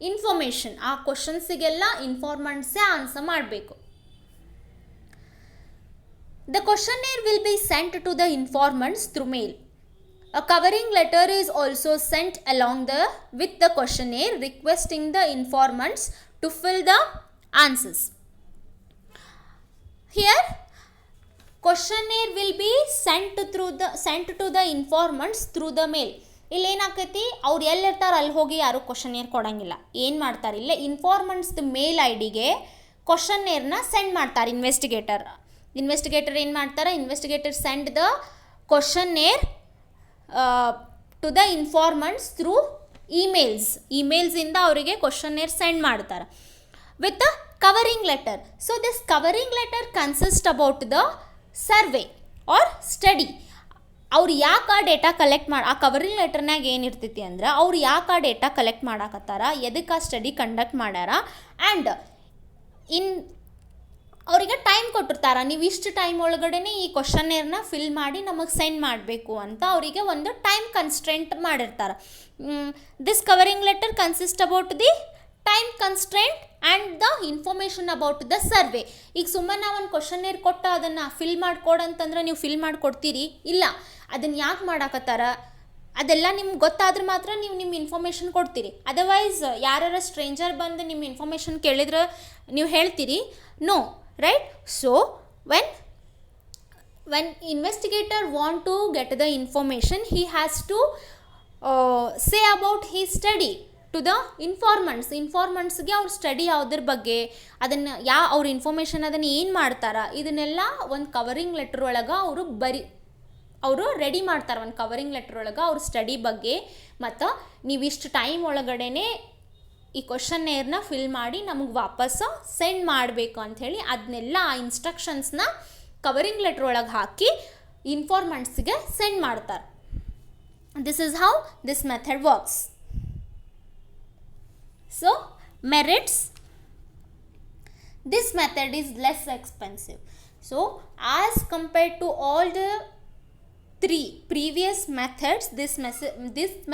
information. ಆ ಕ್ವಶನ್ಸಿಗೆಲ್ಲ ಇನ್ಫಾರ್ಮೆಂಟ್ಸೇ ಆನ್ಸರ್ ಮಾಡಬೇಕು. The questionnaire will be sent to the informants through mail. A covering letter is also sent along with the questionnaire requesting the informants to fill the answers. Here questionnaire will be sent to the informants through the mail. ಇಲ್ಲಿ ಏನಾಕೈತಿ, ಅವ್ರು ಎಲ್ಲಿರ್ತಾರೆ ಅಲ್ಲಿ ಹೋಗಿ ಯಾರು ಕ್ವಶನ್ನೇರ್ ಕೊಡೋಂಗಿಲ್ಲ. ಏನು ಮಾಡ್ತಾರೆ, ಇಲ್ಲೇ ಇನ್ಫಾರ್ಮೆಂಟ್ಸ್ದು ಮೇಲ್ I ಡಿಗೆ ಕ್ವಶನ್ನೇರ್ನ send ಮಾಡ್ತಾರೆ ಇನ್ವೆಸ್ಟಿಗೇಟರ್ ಏನು ಮಾಡ್ತಾರೆ, investigator send the questionnaire to the informants through ಇಮೇಲ್ಸಿಂದ ಅವರಿಗೆ ಕ್ವಶನ್ನೇರ್ ಸೆಂಡ್ ಮಾಡ್ತಾರೆ with the covering letter. So this covering letter consist about the survey or study. ಅವ್ರು ಯಾಕೆ ಆ ಡೇಟಾ ಕಲೆಕ್ಟ್ ಆ ಕವರಿಂಗ್ ಲೆಟರ್ನಾಗ ಏನಿರ್ತೈತಿ ಅಂದ್ರೆ ಅವ್ರು ಯಾಕೆ ಆ ಡೇಟಾ ಕಲೆಕ್ಟ್ ಮಾಡಾಕತ್ತಾರ, ಎದಕ್ಕೆ ಆ ಸ್ಟಡಿ ಕಂಡಕ್ಟ್ ಮಾಡ್ಯಾರ, ಆ್ಯಂಡ್ ಅವರಿಗೆ ಟೈಮ್ ಕೊಟ್ಟಿರ್ತಾರೆ, ನೀವು ಇಷ್ಟು ಟೈಮ್ ಒಳಗಡೆ ಈ ಕ್ವಶನ್ನೇರ್ನ ಫಿಲ್ ಮಾಡಿ ನಮಗೆ ಸೆಂಡ್ ಮಾಡಬೇಕು ಅಂತ ಅವರಿಗೆ ಒಂದು ಟೈಮ್ ಕನ್ಸ್ಟ್ರೆಂಟ್ ಮಾಡಿರ್ತಾರೆ. This covering letter consist about the time constraint and the information about the survey. ಈಗ ಸುಮ್ಮನೆ ನಾವು ಒಂದು ಕ್ವಶನ್ನೇರ್ ಕೊಟ್ಟು ಅದನ್ನು ಫಿಲ್ ಮಾಡಿಕೊಡಂತಂದ್ರೆ ನೀವು ಫಿಲ್ ಮಾಡಿಕೊಡ್ತೀರಿ? ಇಲ್ಲ. ಅದನ್ನು ಯಾಕೆ ಮಾಡಾಕತ್ತಾರ ಅದೆಲ್ಲ ನಿಮ್ಗೆ ಗೊತ್ತಾದ್ರೆ ಮಾತ್ರ ನೀವು ನಿಮ್ಮ ಇನ್ಫಾರ್ಮೇಷನ್ ಕೊಡ್ತೀರಿ. ಅದರ್ವೈಸ್ ಯಾರು ಸ್ಟ್ರೇಂಜರ್ ಬಂದು ನಿಮ್ಮ ಇನ್ಫಾರ್ಮೇಷನ್ ಕೇಳಿದ್ರೆ ನೀವು ಹೇಳ್ತೀರಿ? No, right? So when investigator want to get the information, he has to say about his study to the ಇನ್ಫಾರ್ಮೆಂಟ್ಸ್ಗೆ ಅವ್ರ ಸ್ಟಡಿ ಯಾವುದ್ರ ಬಗ್ಗೆ, ಅದನ್ನು ಅವ್ರ ಇನ್ಫಾರ್ಮೇಷನ್ ಅದನ್ನು ಏನು ಮಾಡ್ತಾರೆ, ಇದನ್ನೆಲ್ಲ ಒಂದು ಕವರಿಂಗ್ ಲೆಟ್ರ್ ಒಳಗೆ ಅವರು ರೆಡಿ ಮಾಡ್ತಾರೆ. ಒಂದು ಕವರಿಂಗ್ ಲೆಟ್ರ್ ಒಳಗೆ ಅವ್ರ ಸ್ಟಡಿ ಬಗ್ಗೆ ಮತ್ತು ನೀವಿಷ್ಟು ಟೈಮ್ ಒಳಗಡೆ ಈ ಕ್ವಶನ್ನೇರ್ನ ಫಿಲ್ ಮಾಡಿ ನಮಗೆ ವಾಪಸ್ಸು ಸೆಂಡ್ ಮಾಡಬೇಕು ಅಂಥೇಳಿ ಅದನ್ನೆಲ್ಲ ಆ ಇನ್ಸ್ಟ್ರಕ್ಷನ್ಸ್ನ ಕವರಿಂಗ್ ಲೆಟ್ರ್ ಒಳಗೆ ಹಾಕಿ ಇನ್ಫಾರ್ಮೆಂಟ್ಸ್ಗೆ ಸೆಂಡ್ ಮಾಡ್ತಾರೆ. This is how this method works. So merits, this method is less expensive. So as compared to all the three previous methods, this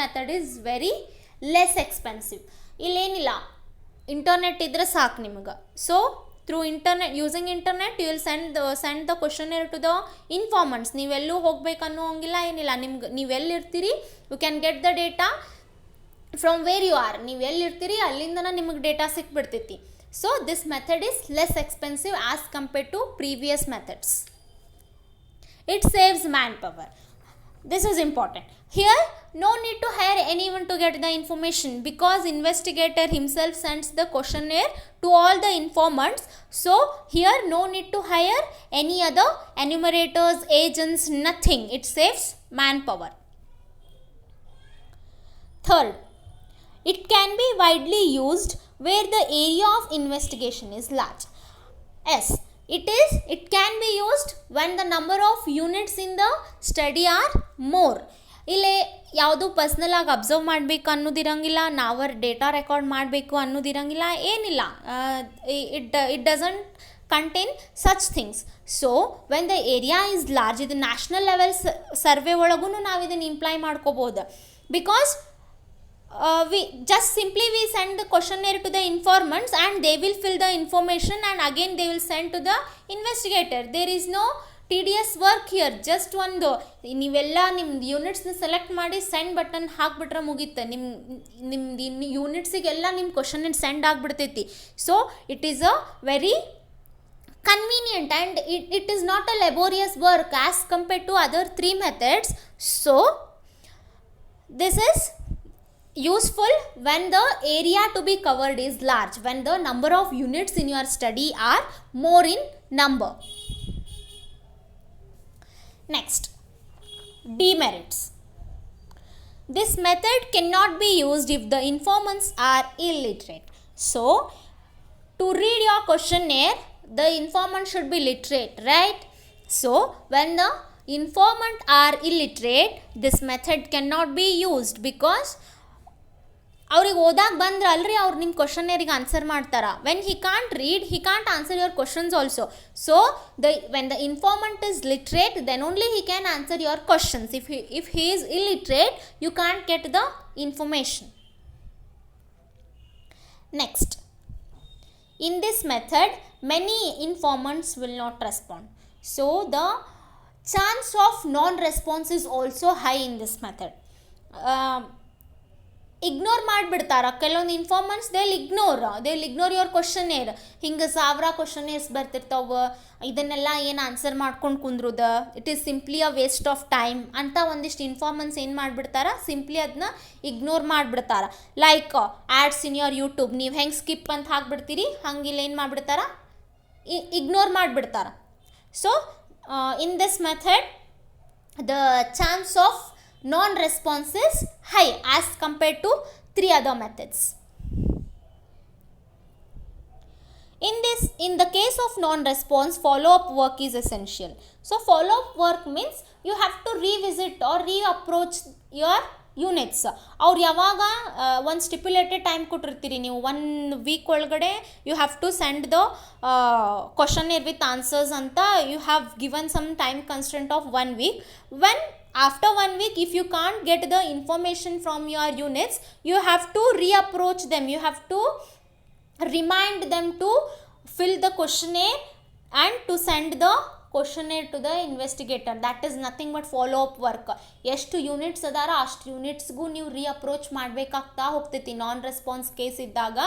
method is very less expensive. ಇಲ್ಲೇನಿಲ್ಲ, internet ಇದ್ರೆ ಸಾಕು ನಿಮಗೆ. So through internet, using internet you will send the questionnaire to the informants. ನೀವೆಲ್ಲೂ ಹೋಗ್ಬೇಕು ಅನ್ನೋ ಹಂಗಿಲ್ಲ, ಏನಿಲ್ಲ. ನೀವೆಲ್ಲಿರ್ತೀರಿ, you can get the data from where you are. ನೀವು ಎಲ್ಲಿರ್ತೀರಿ ಅಲ್ಲಿಂದನೇ ನಿಮಗೆ ಡೇಟಾ ಸಿಕ್ಬಿಡ್ತೈತಿ. So this method is less expensive as compared to previous methods. It saves manpower. This is important. Here no need to hire anyone to get the information because investigator himself sends the questionnaire to all the informants. So here no need to hire any other enumerators, agents, nothing. It saves manpower. Third, it can be widely used where the area of investigation is large. Yes, it can be used when the number of units in the study are more. ಇಲ್ಲಿ ಯಾವುದು ಪರ್ಸ್ನಲಾಗಿ observe ಮಾಡಬೇಕು ಅನ್ನೋದಿರಂಗಿಲ್ಲ, ನಾವು data record ಮಾಡಬೇಕು ಅನ್ನೋದಿರಂಗಿಲ್ಲ, ಏನಿಲ್ಲ. It doesn't contain such things. So when the area is large, ಇದು national level survey ಒಳಗೂ ನಾವು ಇದನ್ನು ಇಂಪ್ಲೈ ಮಾಡ್ಕೋಬೋದು. Because we send the questionnaire to the informants and they will fill the information and again they will send to the investigator. There is no tedious work here. just ಒಂದು ನೀವೆಲ್ಲ ನಿಮ್ದು ಯೂನಿಟ್ಸ್ನ select ಮಾಡಿ send button ಹಾಕ್ಬಿಟ್ರೆ ಮುಗೀತು. ನಿಮ್ದು ಯೂನಿಟ್ಸಿಗೆಲ್ಲ ನಿಮ್ಮ ಕ್ವಶನ್ ಸೆಂಡ್ ಆಗಿಬಿಡ್ತೈತಿ. So it is a very convenient and it is not a laborious work as compared to other three methods. So this is useful when the area to be covered is large, when the number of units in your study are more in number. Next, demerits. This method cannot be used if the informants are illiterate. So to read your questionnaire, the informant should be literate, right? So when the informant are illiterate, this method cannot be used because ಅವ್ರಿಗೆ ಓದಾಕ ಬಂದ್ರೆ ಅಲ್ರಿ ಅವ್ರು ನಿಮ್ಮ ಕ್ವಶನ್ನೇರಿಗೆ answer ಮಾಡ್ತಾರೆ. When he can't read, he can't answer your questions also. So when the informant is literate, then only he can answer your questions. If he is illiterate, you can't get the information. Next, in this method many informants will not respond. So the chance of non-response is also high in this method. Ignore ಮಾಡಿಬಿಡ್ತಾರ. ಕೆಲವೊಂದು informants they will ignore your questionnaire. ಹಿಂಗೆ 1000 questionnaires ಬರ್ತಿರ್ತಾವೆ, ಇದನ್ನೆಲ್ಲ ಏನು answer ಮಾಡ್ಕೊಂಡು ಕುಂದ್ರುದ, it is simply a waste of time ಅಂತ ಒಂದಿಷ್ಟು ಇನ್ಫಾರ್ಮನ್ಸ್ ಏನು ಮಾಡಿಬಿಡ್ತಾರ, ಸಿಂಪ್ಲಿ ಅದನ್ನ ಇಗ್ನೋರ್ ಮಾಡಿಬಿಡ್ತಾರ. Like ads in your YouTube, ನೀವು ಹೆಂಗೆ ಸ್ಕಿಪ್ ಅಂತ ಹಾಕ್ಬಿಡ್ತೀರಿ, ಹಂಗಿಲ್ಲ ಏನು ಮಾಡಿಬಿಡ್ತಾರ, ಇಗ್ನೋರ್ ಮಾಡಿಬಿಡ್ತಾರ. So in this method the chance of non-response is high as compared to 3 other methods. In the case of non-response, follow-up work is essential. So follow-up work means you have to revisit or reapproach your units. ಅವ್ರು ಯಾವಾಗ ಒಂದು stipulated time ಕೊಟ್ಟಿರ್ತೀರಿ, ನೀವು 1 week ಒಳಗಡೆ you have to send the questionnaire with answers ಅಂತ you have given some time constant of 1 week. When after 1 week if you can't get the information from your units, you have to reapproach them, you have to remind them to fill the questionnaire and to send the questionnaire to the investigator. That is nothing but follow up work. ಎಷ್ಟು units ಅದಾರ ಅಷ್ಟು ಯೂನಿಟ್ಸ್ಗೂ ನೀವು ರೀಅಪ್ರೋಚ್ ಮಾಡಬೇಕಾಗ್ತಾ ಹೋಗ್ತೈತಿ. ನಾನ್ response case ಇದ್ದಾಗ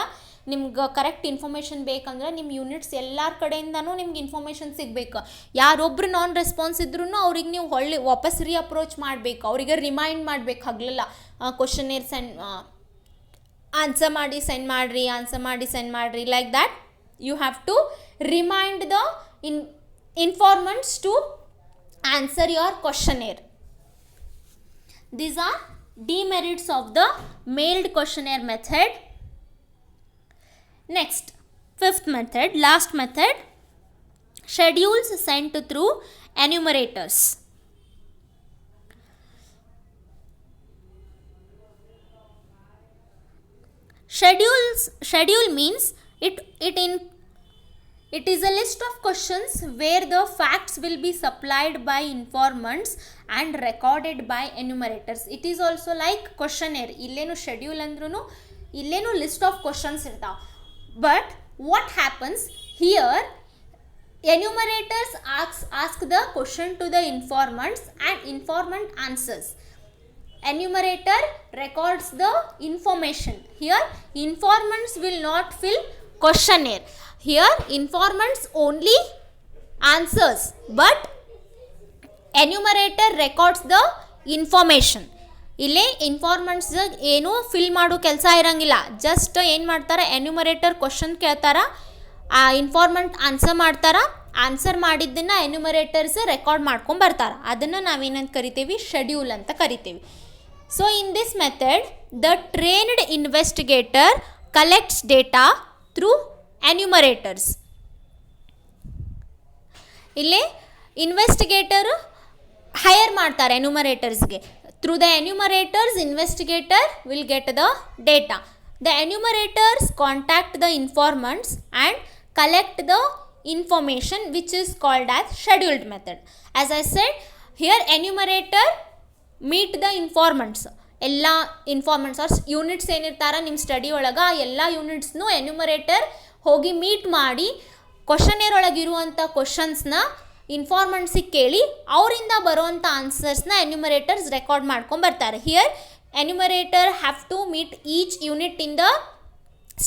ನಿಮ್ಗೆ correct information ಬೇಕಂದ್ರೆ ನಿಮ್ಮ units ಎಲ್ಲರ ಕಡೆಯಿಂದನೂ ನಿಮ್ಗೆ ಇನ್ಫಾರ್ಮೇಷನ್ ಸಿಗಬೇಕು. ಯಾರೊಬ್ರು ನಾನ್ ರೆಸ್ಪಾನ್ಸ್ ಇದ್ರೂ ಅವ್ರಿಗೆ ನೀವು ವಾಪಸ್ ರೀಅಪ್ರೋಚ್ ಮಾಡಬೇಕು, ಅವರಿಗೆ ರಿಮೈಂಡ್ ಮಾಡಬೇಕು. ಹಗಲೆಲ್ಲ ಕ್ವಶನೇರ್ ಆನ್ಸರ್ ಮಾಡಿ ಸೆಂಡ್ ಮಾಡಿರಿ like that. You have to remind the informants to answer your questionnaire. These are demerits of the mailed questionnaire method. Next, 5th method, last method, schedules sent through enumerators. Schedule means it is a list of questions where the facts will be supplied by informants and recorded by enumerators. It is also like questionnaire. Illenu schedule andrunu illenu list of questions irtav. But what happens here, enumerators ask the question to the informants and informant answers. Enumerator records the information. Here informants will not fill questionnaire. Here informants only answers, but enumerator records the information. ಇಲ್ಲಿ informants ಏನು fill ಮಾಡೋ ಕೆಲಸ ಇರೋಂಗಿಲ್ಲ. Just ಏನು ಮಾಡ್ತಾರೆ, ಎನ್ಯುಮರೇಟರ್ question ಕೇಳ್ತಾರ, ಆ informant answer ಮಾಡಿದ್ದನ್ನು ಎನ್ಯುಮರೇಟರ್ಸ್ ರೆಕಾರ್ಡ್ ಮಾಡ್ಕೊಂಡು ಬರ್ತಾರೆ. ಅದನ್ನು ನಾವೇನಂತ ಕರಿತೀವಿ, ಶೆಡ್ಯೂಲ್ ಅಂತ ಕರಿತೀವಿ. So in this method the trained investigator collects data through enumerators. ಇಲ್ಲಿ ಇನ್ವೆಸ್ಟಿಗೇಟರ್ ಹೈಯರ್ ಮಾಡ್ತಾರೆ ಎನ್ಯುಮರೇಟರ್ಸ್ಗೆ. Through the enumerators investigator will get the data. The enumerators contact the informants and collect the information which is called as scheduled method. As I said, here enumerator meet the informants. ಎಲ್ಲ informants R units ಏನಿರ್ತಾರ ನಿಮ್ಮ study ಒಳಗೆ, ಆ ಎಲ್ಲ ಯೂನಿಟ್ಸ್ನು ಎನ್ಯುಮರೇಟರ್ ಹೋಗಿ meet ಮಾಡಿ questionnaire ಒಳಗಿರುವಂಥ ಕ್ವಶನ್ಸ್ನ ಇನ್ಫಾರ್ಮೆಂಟ್ಸಿಗೆ ಕೇಳಿ ಅವರಿಂದ ಬರುವಂಥ ಆನ್ಸರ್ಸ್ನ ಎನ್ಯುಮರೇಟರ್ಸ್ ರೆಕಾರ್ಡ್ ಮಾಡ್ಕೊಂಡು ಬರ್ತಾರೆ. Here enumerator have to meet each unit in the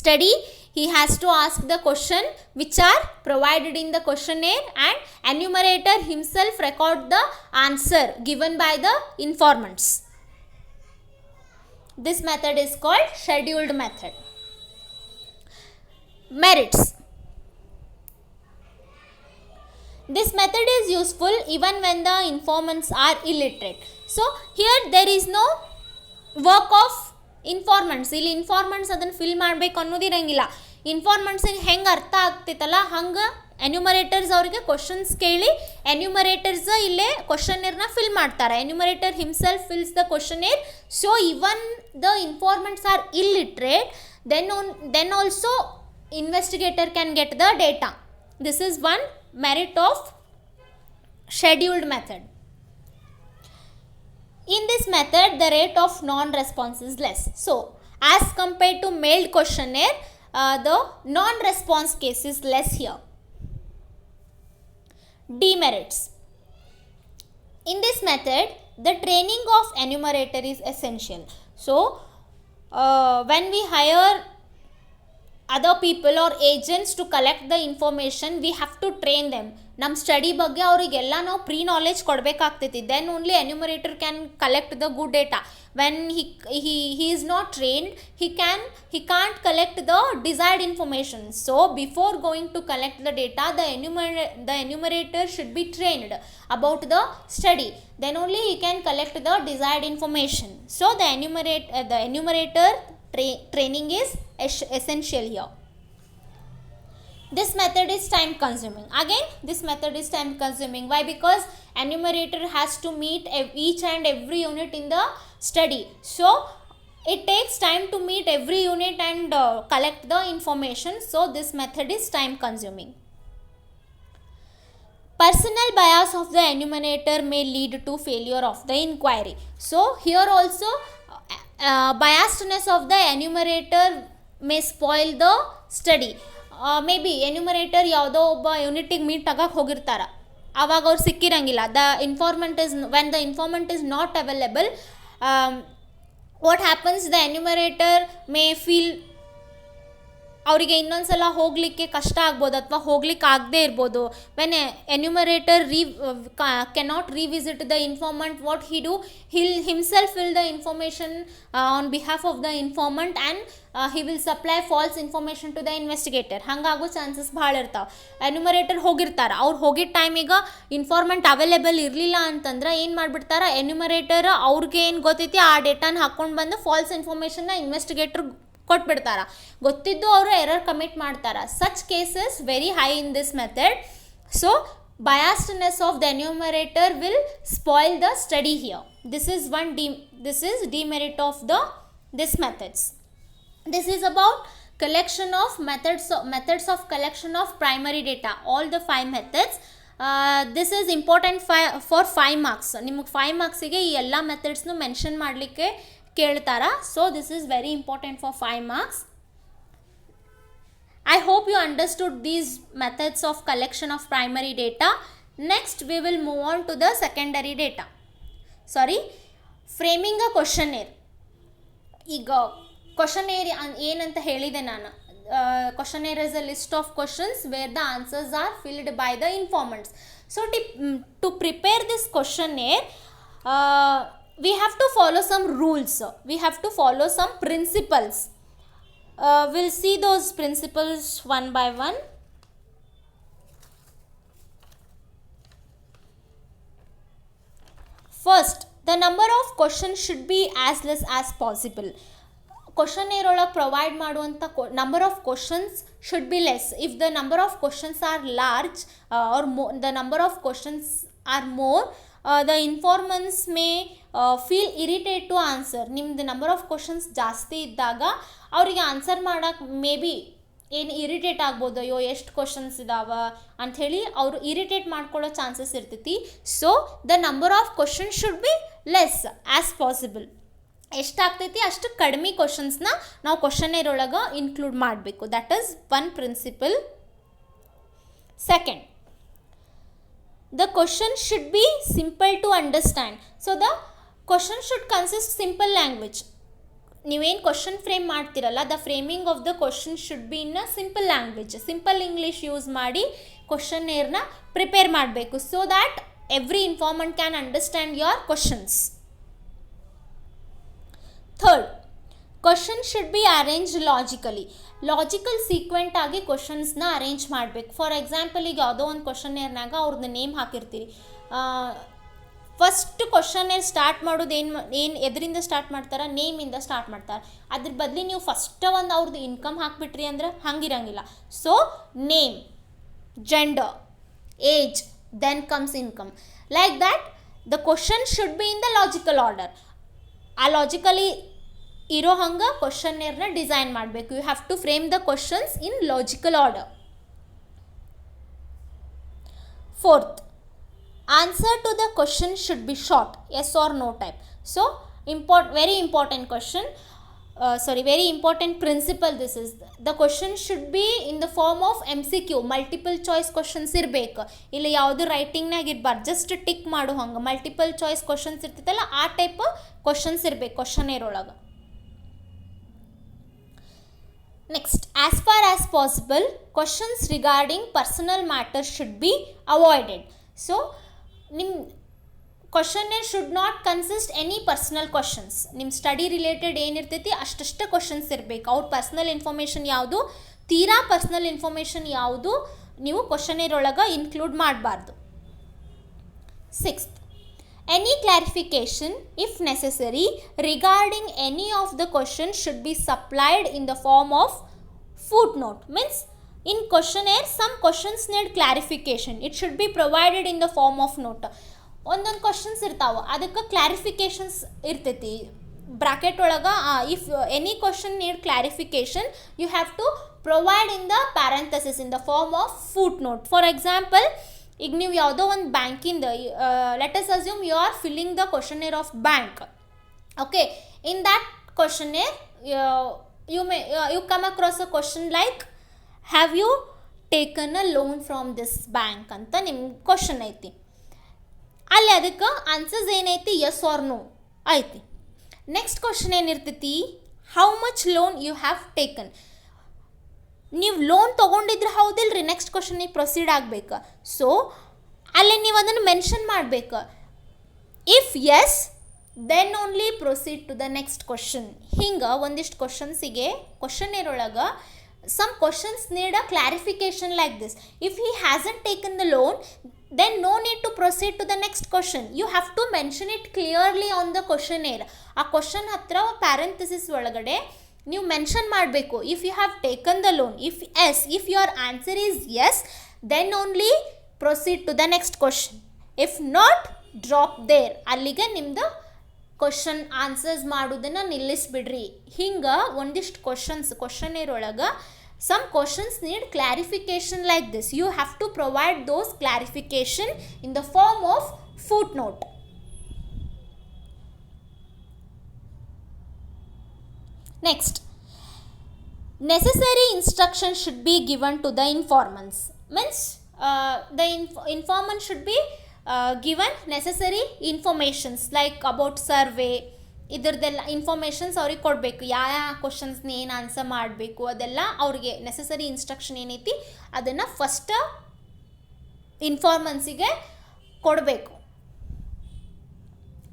study. He has to ask the question which are provided in the questionnaire and enumerator himself record the answer given by the informants. This method is called scheduled method. Merits. This method is useful even when the informants are illiterate. So here there is no work of informants. ಇಲ್ಲಿ informants ಅದನ್ನು fill ಮಾಡಬೇಕು ಅನ್ನೋದಿರಂಗಿಲ್ಲ. ಇನ್ಫಾರ್ಮೆಂಟ್ಸಿಗೆ ಹೆಂಗೆ ಅರ್ಥ ಆಗ್ತೈತಲ್ಲ ಹಂಗೆ ಎನ್ಯುಮರೇಟರ್ಸ್ ಅವರಿಗೆ questions ಕೇಳಿ ಎನ್ಯುಮರೇಟರ್ಸ್ ಇಲ್ಲೇ ಕ್ವಶನೇರ್ನ ಫಿಲ್ ಮಾಡ್ತಾರೆ. Enumerator himself fills the questionnaire. So even the informants are illiterate, then also investigator can get the data. This is one merit of scheduled method. In this method, the rate of non-response is less. So, as compared to mailed questionnaire, the non-response case is less here. Demerits. In this method, the training of enumerator is essential. So, when we hire other people or agents to collect the information, we have to train them. ನಮ್ಮ study ಬಗ್ಗೆ ಅವರಿಗೆಲ್ಲ ನಾವು pre knowledge ಕೊಡಬೇಕಾಗ್ತೈತಿ. Then only enumerator can collect the good data. When he is not trained, he can't collect the desired information. So before going to collect the data, the enumerator should be trained about the study. Then only he can collect the desired information. So the enumerator training is essential here. This method is time consuming. Again, this method is time consuming. Why? Because enumerator has to meet each and every unit in the study. So it takes time to meet every unit and collect the information. So this method is time consuming. Personal bias of the enumerator may lead to failure of the inquiry. So here also biasedness of the enumerator may spoil the study. Maybe enumerator ಯಾವುದೋ ಒಬ್ಬ ಯೂನಿಟಿಗೆ meet ಆಗಕ್ಕೆ ಹೋಗಿರ್ತಾರೆ, ಆವಾಗ ಅವ್ರು ಸಿಕ್ಕಿರಂಗಿಲ್ಲ. When the informant is not available, what happens, the enumerator may feel ಅವರಿಗೆ ಇನ್ನೊಂದ್ಸಲ ಹೋಗಲಿಕ್ಕೆ ಕಷ್ಟ ಆಗ್ಬೋದು ಅಥವಾ ಹೋಗ್ಲಿಕ್ಕೆ ಆಗದೇ ಇರ್ಬೋದು. When enumerator cannot revisit the informant, what he do, himself will the information on behalf of the informant and he will supply false information to the investigator. ಹಂಗಾಗೋ ಚಾನ್ಸಸ್ ಭಾಳ ಇರ್ತಾವೆ. ಎನ್ಯುಮರೇಟರ್ ಹೋಗಿರ್ತಾರೆ, ಅವ್ರು ಹೋಗಿದ್ದ ಟೈಮಿಗೆ ಇನ್ಫಾರ್ಮೆಂಟ್ ಅವೈಲೇಬಲ್ ಇರಲಿಲ್ಲ ಅಂತಂದ್ರೆ ಏನು ಮಾಡಿಬಿಡ್ತಾರೆ, ಎನ್ಯುಮರೇಟರ್ ಅವ್ರಿಗೆ ಏನು ಗೊತ್ತೈತಿ ಆ ಡೇಟಾನ ಹಾಕ್ಕೊಂಡು ಬಂದು ಫಾಲ್ಸ್ ಇನ್ಫಾರ್ಮೇಷನ್ನ ಇನ್ವೆಸ್ಟಿಗೇಟರ್ ಕೊಟ್ಬಿಡ್ತಾರೆ. ಗೊತ್ತಿದ್ದು ಅವರು ಎರರ್ ಕಮಿಟ್ ಮಾಡ್ತಾರೆ. Such cases very high in this method. So biasedness of the enumerator will spoil the study here. This is demerit of this methods. This is about collection of methods of collection of primary data, all the 5 methods. This is important for 5 marks. ನಿಮಗೆ 5 ಮಾರ್ಕ್ಸಿಗೆ ಈ ಎಲ್ಲ ಮೆಥಡ್ಸ್ನು mention ಮಾಡಲಿಕ್ಕೆ ಕೇಳ್ತಾರ. So this is very important for 5 marks. I hope you understood these methods of collection of primary data. Next we will move on to the secondary data. Framing a questionnaire. ಈಗ questionnaire ಏನಂತ ಹೇಳಿದೆ ನಾನು. Questionnaire is a list of questions where the answers are filled by the informants. So to prepare this questionnaire, we have to follow some rules. We have to follow some principles. We'll see those principles one by one. First, the number of questions should be as less as possible. Questionnaire ಒಳಗೆ provide ಮಾಡುವಂಥ number of questions should be less. If the number of questions are large or the number of questions are more, the informants may feel irritated to answer. ನಿಮ್ದು number of questions ಜಾಸ್ತಿ ಇದ್ದಾಗ ಅವರಿಗೆ answer ಮಾಡೋಕ್ಕೆ may be ಏನು irritate ಆಗ್ಬೋದು, ಅಯ್ಯೋ ಎಷ್ಟು questions ಇದಾವೆ ಅಂಥೇಳಿ ಅವರು ಇರಿಟೇಟ್ ಮಾಡ್ಕೊಳ್ಳೋ ಚಾನ್ಸಸ್ ಇರ್ತೈತಿ. So the number of questions should be less as possible. ಎಷ್ಟಾಗ್ತೈತಿ ಅಷ್ಟು ಕಡಿಮೆ ಕ್ವಶನ್ಸ್ನ ನಾವು ಕ್ವಶನ್ನೇರ್ ಒಳಗೆ ಇನ್ಕ್ಲೂಡ್ ಮಾಡಬೇಕು. That is one principle. Second, the question should be simple to understand. So the question should consist simple language. ನೀವೇನು question frame ಮಾಡ್ತಿರಲ್ಲ, the framing of the question should be in a simple language, simple English use ಮಾಡಿ ಕ್ವಶನ್ನೇರ್ನ prepare ಮಾಡಬೇಕು. So that every informant can understand your questions. Third, question should be arrange logically. Logical sequence ಆಗಿ ಕ್ವಶನ್ಸ್ನ arrange ಮಾಡಬೇಕು. For example, ಈಗ ಯಾವುದೋ ಒಂದು ಕ್ವಶನ್ನೇರ್ನಾಗ ಅವ್ರದ್ದು ನೇಮ್ ಹಾಕಿರ್ತೀರಿ. ಫಸ್ಟ್ ಕ್ವಶನ್ನೇರ್ ಸ್ಟಾರ್ಟ್ ಮಾಡೋದು ಏನು ಎದರಿಂದ ಸ್ಟಾರ್ಟ್ ಮಾಡ್ತಾರೆ, ನೇಮಿಂದ ಸ್ಟಾರ್ಟ್ ಮಾಡ್ತಾರೆ. ಅದ್ರ ಬದಲಿ ನೀವು ಫಸ್ಟ್ ಒಂದು ಅವ್ರದ್ದು ಇನ್ಕಮ್ ಹಾಕಿಬಿಟ್ರಿ ಅಂದ್ರೆ ಹಂಗಿರಂಗಿಲ್ಲ. So name, gender, age, then comes income. Like that the question should be in the logical order. ಆ ಲಾಜಿಕಲಿ ಇರೋ ಹಂಗೆ ಕ್ವಶನ್ನೇರ್ನ ಡಿಸೈನ್ ಮಾಡಬೇಕು. You have to frame the questions in logical order. Fourth, answer to the question should be short, yes or no type. So very important question, very important principle this is. The question should be in the form of MCQ, multiple choice questions ಇರಬೇಕು. ಇಲ್ಲ ಯಾವುದು ರೈಟಿಂಗ್ನಾಗ ಇರಬಾರ್ದು, just tick ಮಾಡೋ ಹಂಗೆ multiple choice questions ಇರ್ತೈತಲ್ಲ ಆ type questions ಇರಬೇಕು ಕ್ವಶನ್ನೇರ್ ಒಳಗೆ. Next, as far as possible, questions regarding personal matters should be avoided. So, ನಿಮ್ಮ questionnaire should not consist any personal questions. ನಿಮ್ಮ ಸ್ಟಡಿ ರಿಲೇಟೆಡ್ ಏನಿರ್ತೈತಿ ಅಷ್ಟಷ್ಟು ಕ್ವಶನ್ಸ್ ಇರಬೇಕು. ಅವ್ರ ಪರ್ಸ್ನಲ್ ಇನ್ಫಾರ್ಮೇಷನ್ ಯಾವುದು, ತೀರಾ ಪರ್ಸ್ನಲ್ ಇನ್ಫಾರ್ಮೇಷನ್ ಯಾವುದು ನೀವು ಕ್ವಶನೇರ್ ಒಳಗೆ ಇನ್ಕ್ಲೂಡ್ ಮಾಡಬಾರ್ದು. 6th, any clarification, if necessary, regarding any of the questions should be supplied in the form of footnote. Means in questionnaire some questions need clarification. It should be provided in the form of note. ಒಂದೊಂದು questions ಇರ್ತಾವೆ, ಅದಕ್ಕೆ clarifications ಇರ್ತೈತಿ bracket ಒಳಗೆ. If any question need clarification you have to provide in the parenthesis in the form of footnote. For example, ಈಗ ನೀವು ಯಾವುದೋ ಒಂದು ಬ್ಯಾಂಕಿಂದ let us assume you are filling the questionnaire of bank. Okay, in that questionnaire you come across a question like, have you taken a loan from this bank ಅಂತ ನಿಮ್ಮ question ಐತಿ. ಅಲ್ಲಿ ಅದಕ್ಕೆ ಆನ್ಸರ್ಸ್ ಏನೈತಿ, ಎಸ್ ಆರ್ ನೋ ಐತಿ. Next question ಏನಿರ್ತೈತಿ, how much loan you have taken. ನೀವು loan ತೊಗೊಂಡಿದ್ರೆ ಹೌದಿಲ್ರಿ, ನೆಕ್ಸ್ಟ್ ಕ್ವಶನಿಗೆ ಪ್ರೊಸೀಡ್ ಆಗಬೇಕು. ಸೊ ಅಲ್ಲಿ ನೀವು ಅದನ್ನು ಮೆನ್ಷನ್ ಮಾಡಬೇಕು. If yes then only proceed to the next question. ಹಿಂಗೆ ಒಂದಿಷ್ಟು ಕ್ವಶನ್ಸಿಗೆ ಕ್ವಶನೇರ್ ಒಳಗೆ some questions need a clarification like this. If he hasn't taken the loan, then no need to proceed to the next question. You have to mention it clearly on the questionnaire. ಆ question ಹತ್ರ parenthesis ಒಳಗಡೆ ನೀವು mention ಮಾಡಬೇಕು, if you have taken the loan. If yes, if your answer is yes, then only proceed to the next question. If not, drop there. ಅಲ್ಲಿಗೆ ನಿಮ್ದು question answers ಮಾಡೋದನ್ನು ನಿಲ್ಲಿಸ್ಬಿಡ್ರಿ. ಹಿಂಗೆ ಒಂದಿಷ್ಟು ಕ್ವಶನೇರ್ ಒಳಗೆ some questions need clarification like this. You have to provide those clarification in the form of footnote. Next, necessary instructions should be given to the informants. Means the informant should be given necessary informations like about survey. ಇದ್ರದ್ದೆಲ್ಲ informations ಅವ್ರಿಗೆ ಕೊಡಬೇಕು. ಯಾವ ಕ್ವಶನ್ಸ್ನ ಏನು answer ಮಾಡಬೇಕು ಅದೆಲ್ಲ ಅವ್ರಿಗೆ necessary instruction ಏನೈತಿ ಅದನ್ನು ಫಸ್ಟ್ ಇನ್ಫಾರ್ಮೆನ್ಸಿಗೆ ಕೊಡಬೇಕು.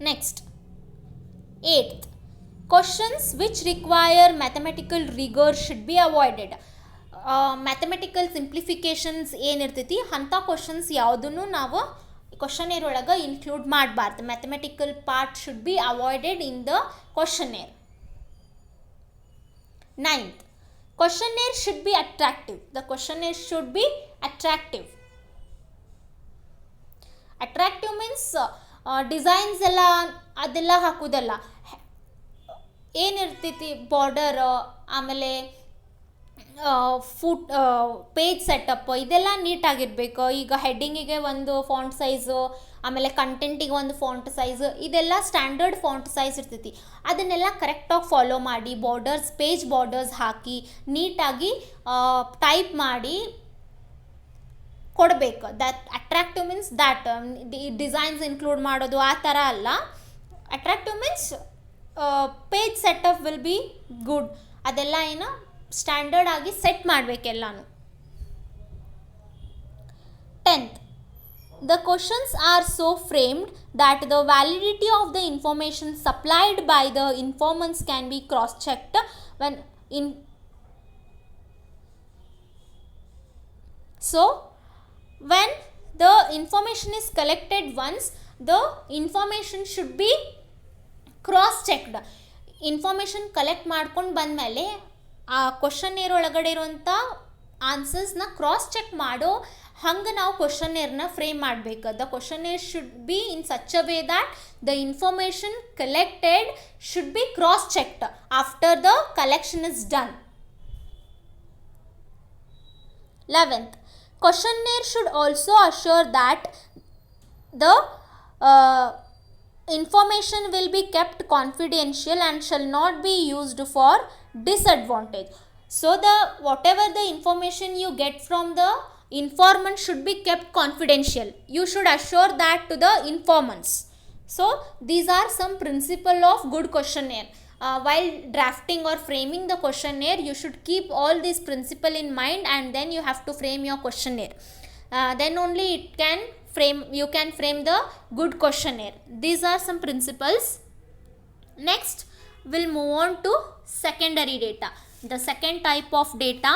Next, 8th, questions which require mathematical rigor should be avoided. Mathematical simplifications ಏನಿರ್ತೈತಿ ಅಂಥ ಕ್ವಶನ್ಸ್ ಯಾವುದನ್ನು ನಾವು ಕ್ವಶನೇರ್ ಒಳಗೆ ಇನ್ಕ್ಲೂಡ್ ಮಾಡಬಾರ್ದು. Mathematical part should be avoided in the questionnaire. 9th, questionnaire should be attractive. The questionnaire should be attractive. Attractive means designs ಎಲ್ಲ ಅದೆಲ್ಲ ಹಾಕೋದಲ್ಲ. ಏನಿರ್ತೈತಿ border, ಆಮೇಲೆ page setup ಇದೆಲ್ಲ ನೀಟಾಗಿರಬೇಕು. ಈಗ ಹೆಡ್ಡಿಂಗಿಗೆ ಒಂದು ಫಾಂಟ್ ಸೈಜು, ಆಮೇಲೆ ಕಂಟೆಂಟಿಗೆ ಒಂದು ಫಾಂಟ್ ಸೈಜು, ಇದೆಲ್ಲ ಸ್ಟ್ಯಾಂಡರ್ಡ್ ಫಾಂಟ್ ಸೈಜ್ ಇರ್ತೈತಿ. ಅದನ್ನೆಲ್ಲ ಕರೆಕ್ಟಾಗಿ ಫಾಲೋ ಮಾಡಿ ಬಾರ್ಡರ್ಸ್, ಪೇಜ್ ಬಾರ್ಡರ್ಸ್ ಹಾಕಿ ನೀಟಾಗಿ ಟೈಪ್ ಮಾಡಿ ಕೊಡಬೇಕು. That attractive means that designs include ಮಾಡೋದು ಆ ಥರ ಅಲ್ಲ. Attractive means page setup will be good. ಅದೆಲ್ಲ ಏನು ಸ್ಟ್ಯಾಂಡರ್ಡ್ ಆಗಿ set ಮಾಡಬೇಕೆಲ್ಲನೂ. 10th, the questions are so framed that the validity of the information supplied by the informants can be cross-checked when in. So, when the information is collected once, the information should be cross-checked. Information collect ಮಾಡ್ಕೊಂಡು ಬಂದಮೇಲೆ ಆ questionnaire ಒಳಗಡೆ ಇರುವಂಥ ಆನ್ಸರ್ಸ್ನ cross check ಮಾಡೋ ಹಂಗೆ ನಾವು ಕ್ವಶನೇರ್ನ frame ಮಾಡಬೇಕು. The questionnaire should be in such a way that the information collected should be cross checked after the collection is done. 11th, questionnaire should also assure that the information will be kept confidential and shall not be used for disadvantage. So the whatever the information you get from the informant should be kept confidential. You should assure that to the informants. So these are some principle of good questionnaire. while drafting or framing the questionnaire, you should keep all these principle in mind, and then you have to frame your questionnaire. Then only you can frame the good questionnaire. These are some principles. Next, we'll move on to secondary data. The second type of data.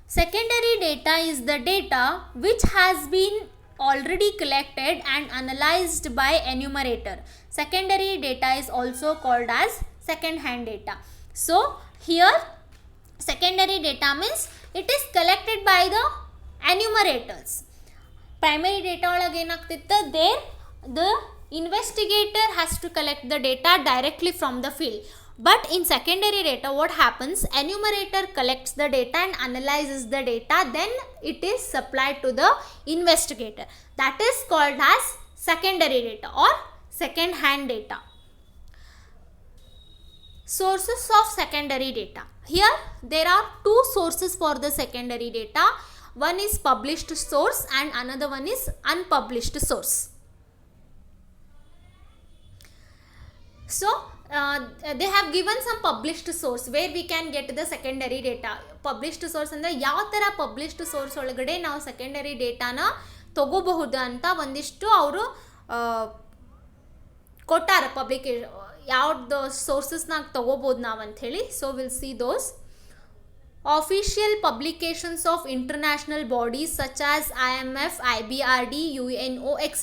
Secondary data is the data which has been already collected and analyzed by enumerator. Secondary data is also called as second hand data. So here secondary data means it is collected by the enumerators. Primary data ಒಳಗೆ ಏನಾಗ್ತಿತ್ತು, the investigator has to collect the data directly from the field. But in secondary data, what happens, enumerator collects the data and analyzes the data, then it is supplied to the investigator. That is called as secondary data or second hand data. Sources of secondary data. Here there are two sources for the secondary data. One is published source and another one is unpublished source. So they have given some published source where we can get the secondary data. Published source ಅಂದರೆ ಯಾವ ಥರ published source ಒಳಗಡೆ ನಾವು secondary ಡೇಟಾನ ತಗೋಬಹುದು ಅಂತ ಒಂದಿಷ್ಟು ಅವರು ಕೊಟ್ಟಾರೆ. ಯಾವ್ದು ಸೋರ್ಸಸ್ನಾಗ ತಗೋಬೋದು ನಾವು ಅಂಥೇಳಿ. So will see those. Official publications of international bodies such as IMF, IBRD, UNO, etc.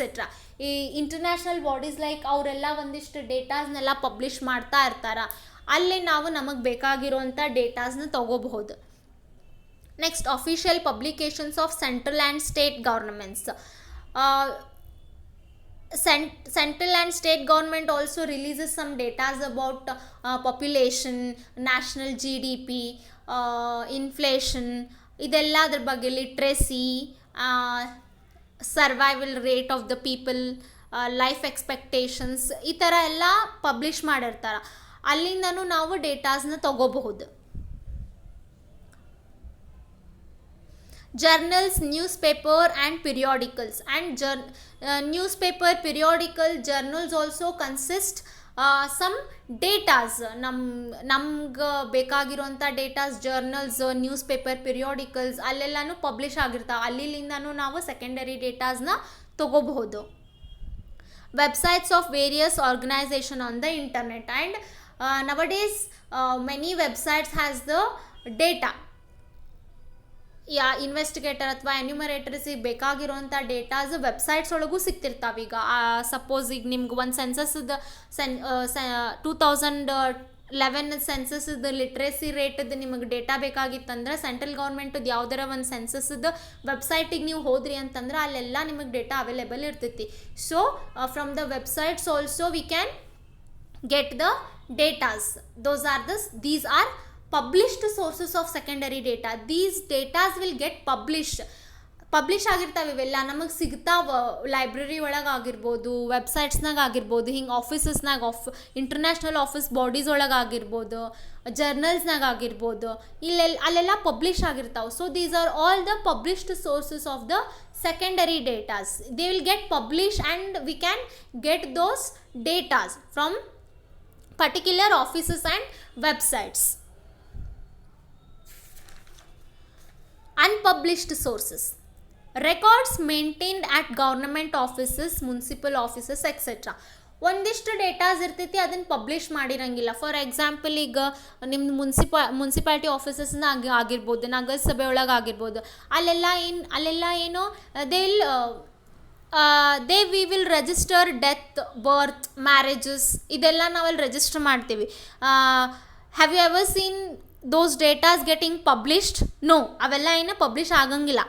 ಈ ಇಂಟರ್ನ್ಯಾಷನಲ್ ಬಾಡೀಸ್ ಲೈಕ್ ಅವರೆಲ್ಲ ಒಂದಿಷ್ಟು ಡೇಟಾಸ್ನೆಲ್ಲ ಪಬ್ಲಿಷ್ ಮಾಡ್ತಾ ಇರ್ತಾರೆ. ಅಲ್ಲಿ ನಾವು ನಮಗೆ ಬೇಕಾಗಿರುವಂಥ ಡೇಟಾಸ್ನ ತಗೋಬಹುದು. Next, official publications of central and state governments. Central and state government also releases some data about population, national GDP, inflation, ಇದೆಲ್ಲ ಅದ್ರ ಬಗ್ಗೆ, literacy, survival rate of the people, life expectations, ಈ ಥರ ಎಲ್ಲ ಪಬ್ಲಿಷ್ ಮಾಡಿರ್ತಾರೆ. ಅಲ್ಲಿಂದನೂ ನಾವು ಡೇಟಾಸ್ನ ತಗೋಬಹುದು. Journals, newspaper and periodicals. And newspaper, periodical, journals also consist some datas. ನಮ್ಗೆ ಬೇಕಾಗಿರುವಂಥ datas journals, newspaper, periodicals ಅಲ್ಲೆಲ್ಲನೂ ಪಬ್ಲಿಷ್ ಆಗಿರ್ತಾವೆ. ಅಲ್ಲಿಂದನೂ ನಾವು ಸೆಕೆಂಡರಿ ಡೇಟಾಸ್ನ ತಗೋಬಹುದು. Websites of various organisation on the internet. And nowadays many websites has the data. Investigator ಅಥವಾ ಎನ್ಯುಮರೇಟರ್ಸಿಗೆ ಬೇಕಾಗಿರುವಂಥ ಡೇಟಾಸ್ ವೆಬ್ಸೈಟ್ಸ್ ಒಳಗೂ ಸಿಗ್ತಿರ್ತಾವೆ. ಈಗ ಸಪೋಸ್ ಈಗ ನಿಮ್ಗೆ ಒಂದು ಸೆನ್ಸಸ್ದು 2011 ಸೆನ್ಸಸ್ದು ಲಿಟ್ರೇಸಿ ರೇಟದ್ದು ನಿಮಗೆ ಡೇಟಾ ಬೇಕಾಗಿತ್ತಂದ್ರೆ ಸೆಂಟ್ರಲ್ ಗೌರ್ಮೆಂಟದ್ದು ಯಾವುದರ ಒಂದು ಸೆನ್ಸಸ್ದು ವೆಬ್ಸೈಟಿಗೆ ನೀವು ಹೋದ್ರಿ ಅಂತಂದ್ರೆ ಅಲ್ಲೆಲ್ಲ ನಿಮಗೆ ಡೇಟಾ ಅವೈಲೇಬಲ್ ಇರ್ತೈತಿ. So from the websites also we can get the datas. these are published sources of secondary data. These datas will get publish ಆಗಿರ್ತಾವೆ. ಇವೆಲ್ಲ ನಮಗೆ ಸಿಗ್ತಾವ ಲೈಬ್ರರಿ ಒಳಗೆ ಆಗಿರ್ಬೋದು, ವೆಬ್ಸೈಟ್ಸ್ನಾಗ ಆಗಿರ್ಬೋದು, ಹಿಂಗೆ ಆಫೀಸಸ್ನಾಗ ಇಂಟರ್ನ್ಯಾಷನಲ್ ಆಫೀಸ್ ಬಾಡೀಸ್ ಒಳಗೆ ಆಗಿರ್ಬೋದು, ಜರ್ನಲ್ಸ್ನಾಗ ಆಗಿರ್ಬೋದು, ಅಲ್ಲೆಲ್ಲ ಪಬ್ಲಿಷ್ ಆಗಿರ್ತಾವೆ. So these are all the published sources of the secondary datas. They will get published and we can get those datas from particular offices and websites. Unpublished sources. Records maintained at government offices, municipal offices, etc. ಒಂದಿಷ್ಟು datas ಇರ್ತೈತಿ, ಅದನ್ನು publish ಮಾಡಿರಂಗಿಲ್ಲ. For example, ಈಗ ನಿಮ್ದು municipality ಆಫೀಸಸ್ನಾಗ ಆಗಿರ್ಬೋದು, ನಗರಸಭೆ ಒಳಗೆ ಆಗಿರ್ಬೋದು, ಅಲ್ಲೆಲ್ಲ ಏನೋ we will register death, birth, marriages, ಇದೆಲ್ಲ ನಾವಲ್ಲಿ ರಿಜಿಸ್ಟರ್ ಮಾಡ್ತೀವಿ. Have you ever seen those datas getting published? No, ಅವೆಲ್ಲ ಏನು ಪಬ್ಲಿಷ್ ಆಗಂಗಿಲ್ಲ.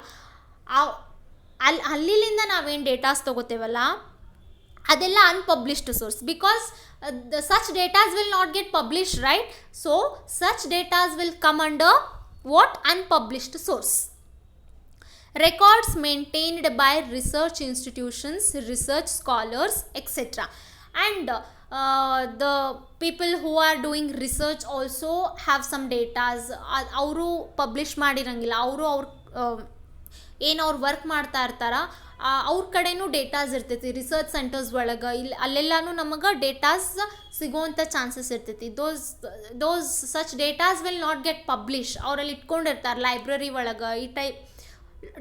ಅಲ್ಲಿಂದ ನಾವೇನು ಡೇಟಾಸ್ ತೊಗೋತೇವಲ್ಲ ಅದೆಲ್ಲ unpublished source. Because such datas will not get published, right? So such datas will come under what? Unpublished source. Records maintained by research institutions, research scholars, etc. And the people who are doing research also have some datas. ಅವರು publish ಮಾಡಿರಂಗಿಲ್ಲ, ಅವರು ಏನು ಅವ್ರು work ಮಾಡ್ತಾ ಇರ್ತಾರ ಅವ್ರ ಕಡೆನೂ datas ಇರ್ತೈತಿ research centres ಒಳಗೆ ಇಲ್ಲಿ ಅಲ್ಲೆಲ್ಲನೂ ನಮಗೆ ಡೇಟಾಸ್ ಸಿಗೋವಂಥ ಚಾನ್ಸಸ್ ಇರ್ತೈತಿ those such datas will not get publish ಅವರಲ್ಲಿ ಇಟ್ಕೊಂಡಿರ್ತಾರೆ ಲೈಬ್ರರಿ ಒಳಗೆ ಈ ಟೈಪ್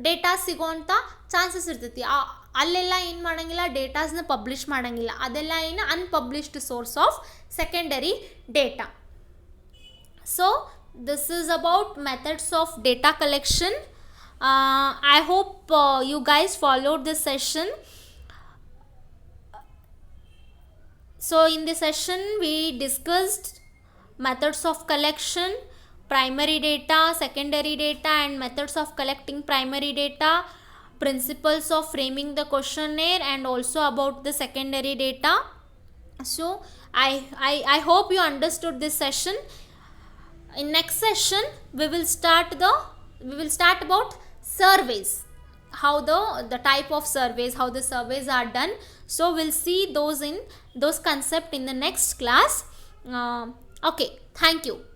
ಡೇಟಾಸ್ ಸಿಗೋವಂಥ ಚಾನ್ಸಸ್ ಇರ್ತೈತಿ ಅಲ್ಲೆಲ್ಲ ಏನು ಮಾಡೋಂಗಿಲ್ಲ ಡೇಟಾಸ್ನ ಪಬ್ಲಿಷ್ ಮಾಡೋಂಗಿಲ್ಲ ಅದೆಲ್ಲ ಏನು unpublished source of secondary data. So this is about methods of data collection. I hope you guys followed this session. So in this session we discussed methods of collection, primary data, secondary data and methods of collecting primary data, principles of framing the questionnaire and also about the secondary data. So I hope you understood this session. In next session we will start about surveys, how the type of surveys, how the surveys are done. So we'll see those concept in the next class. Okay, thank you.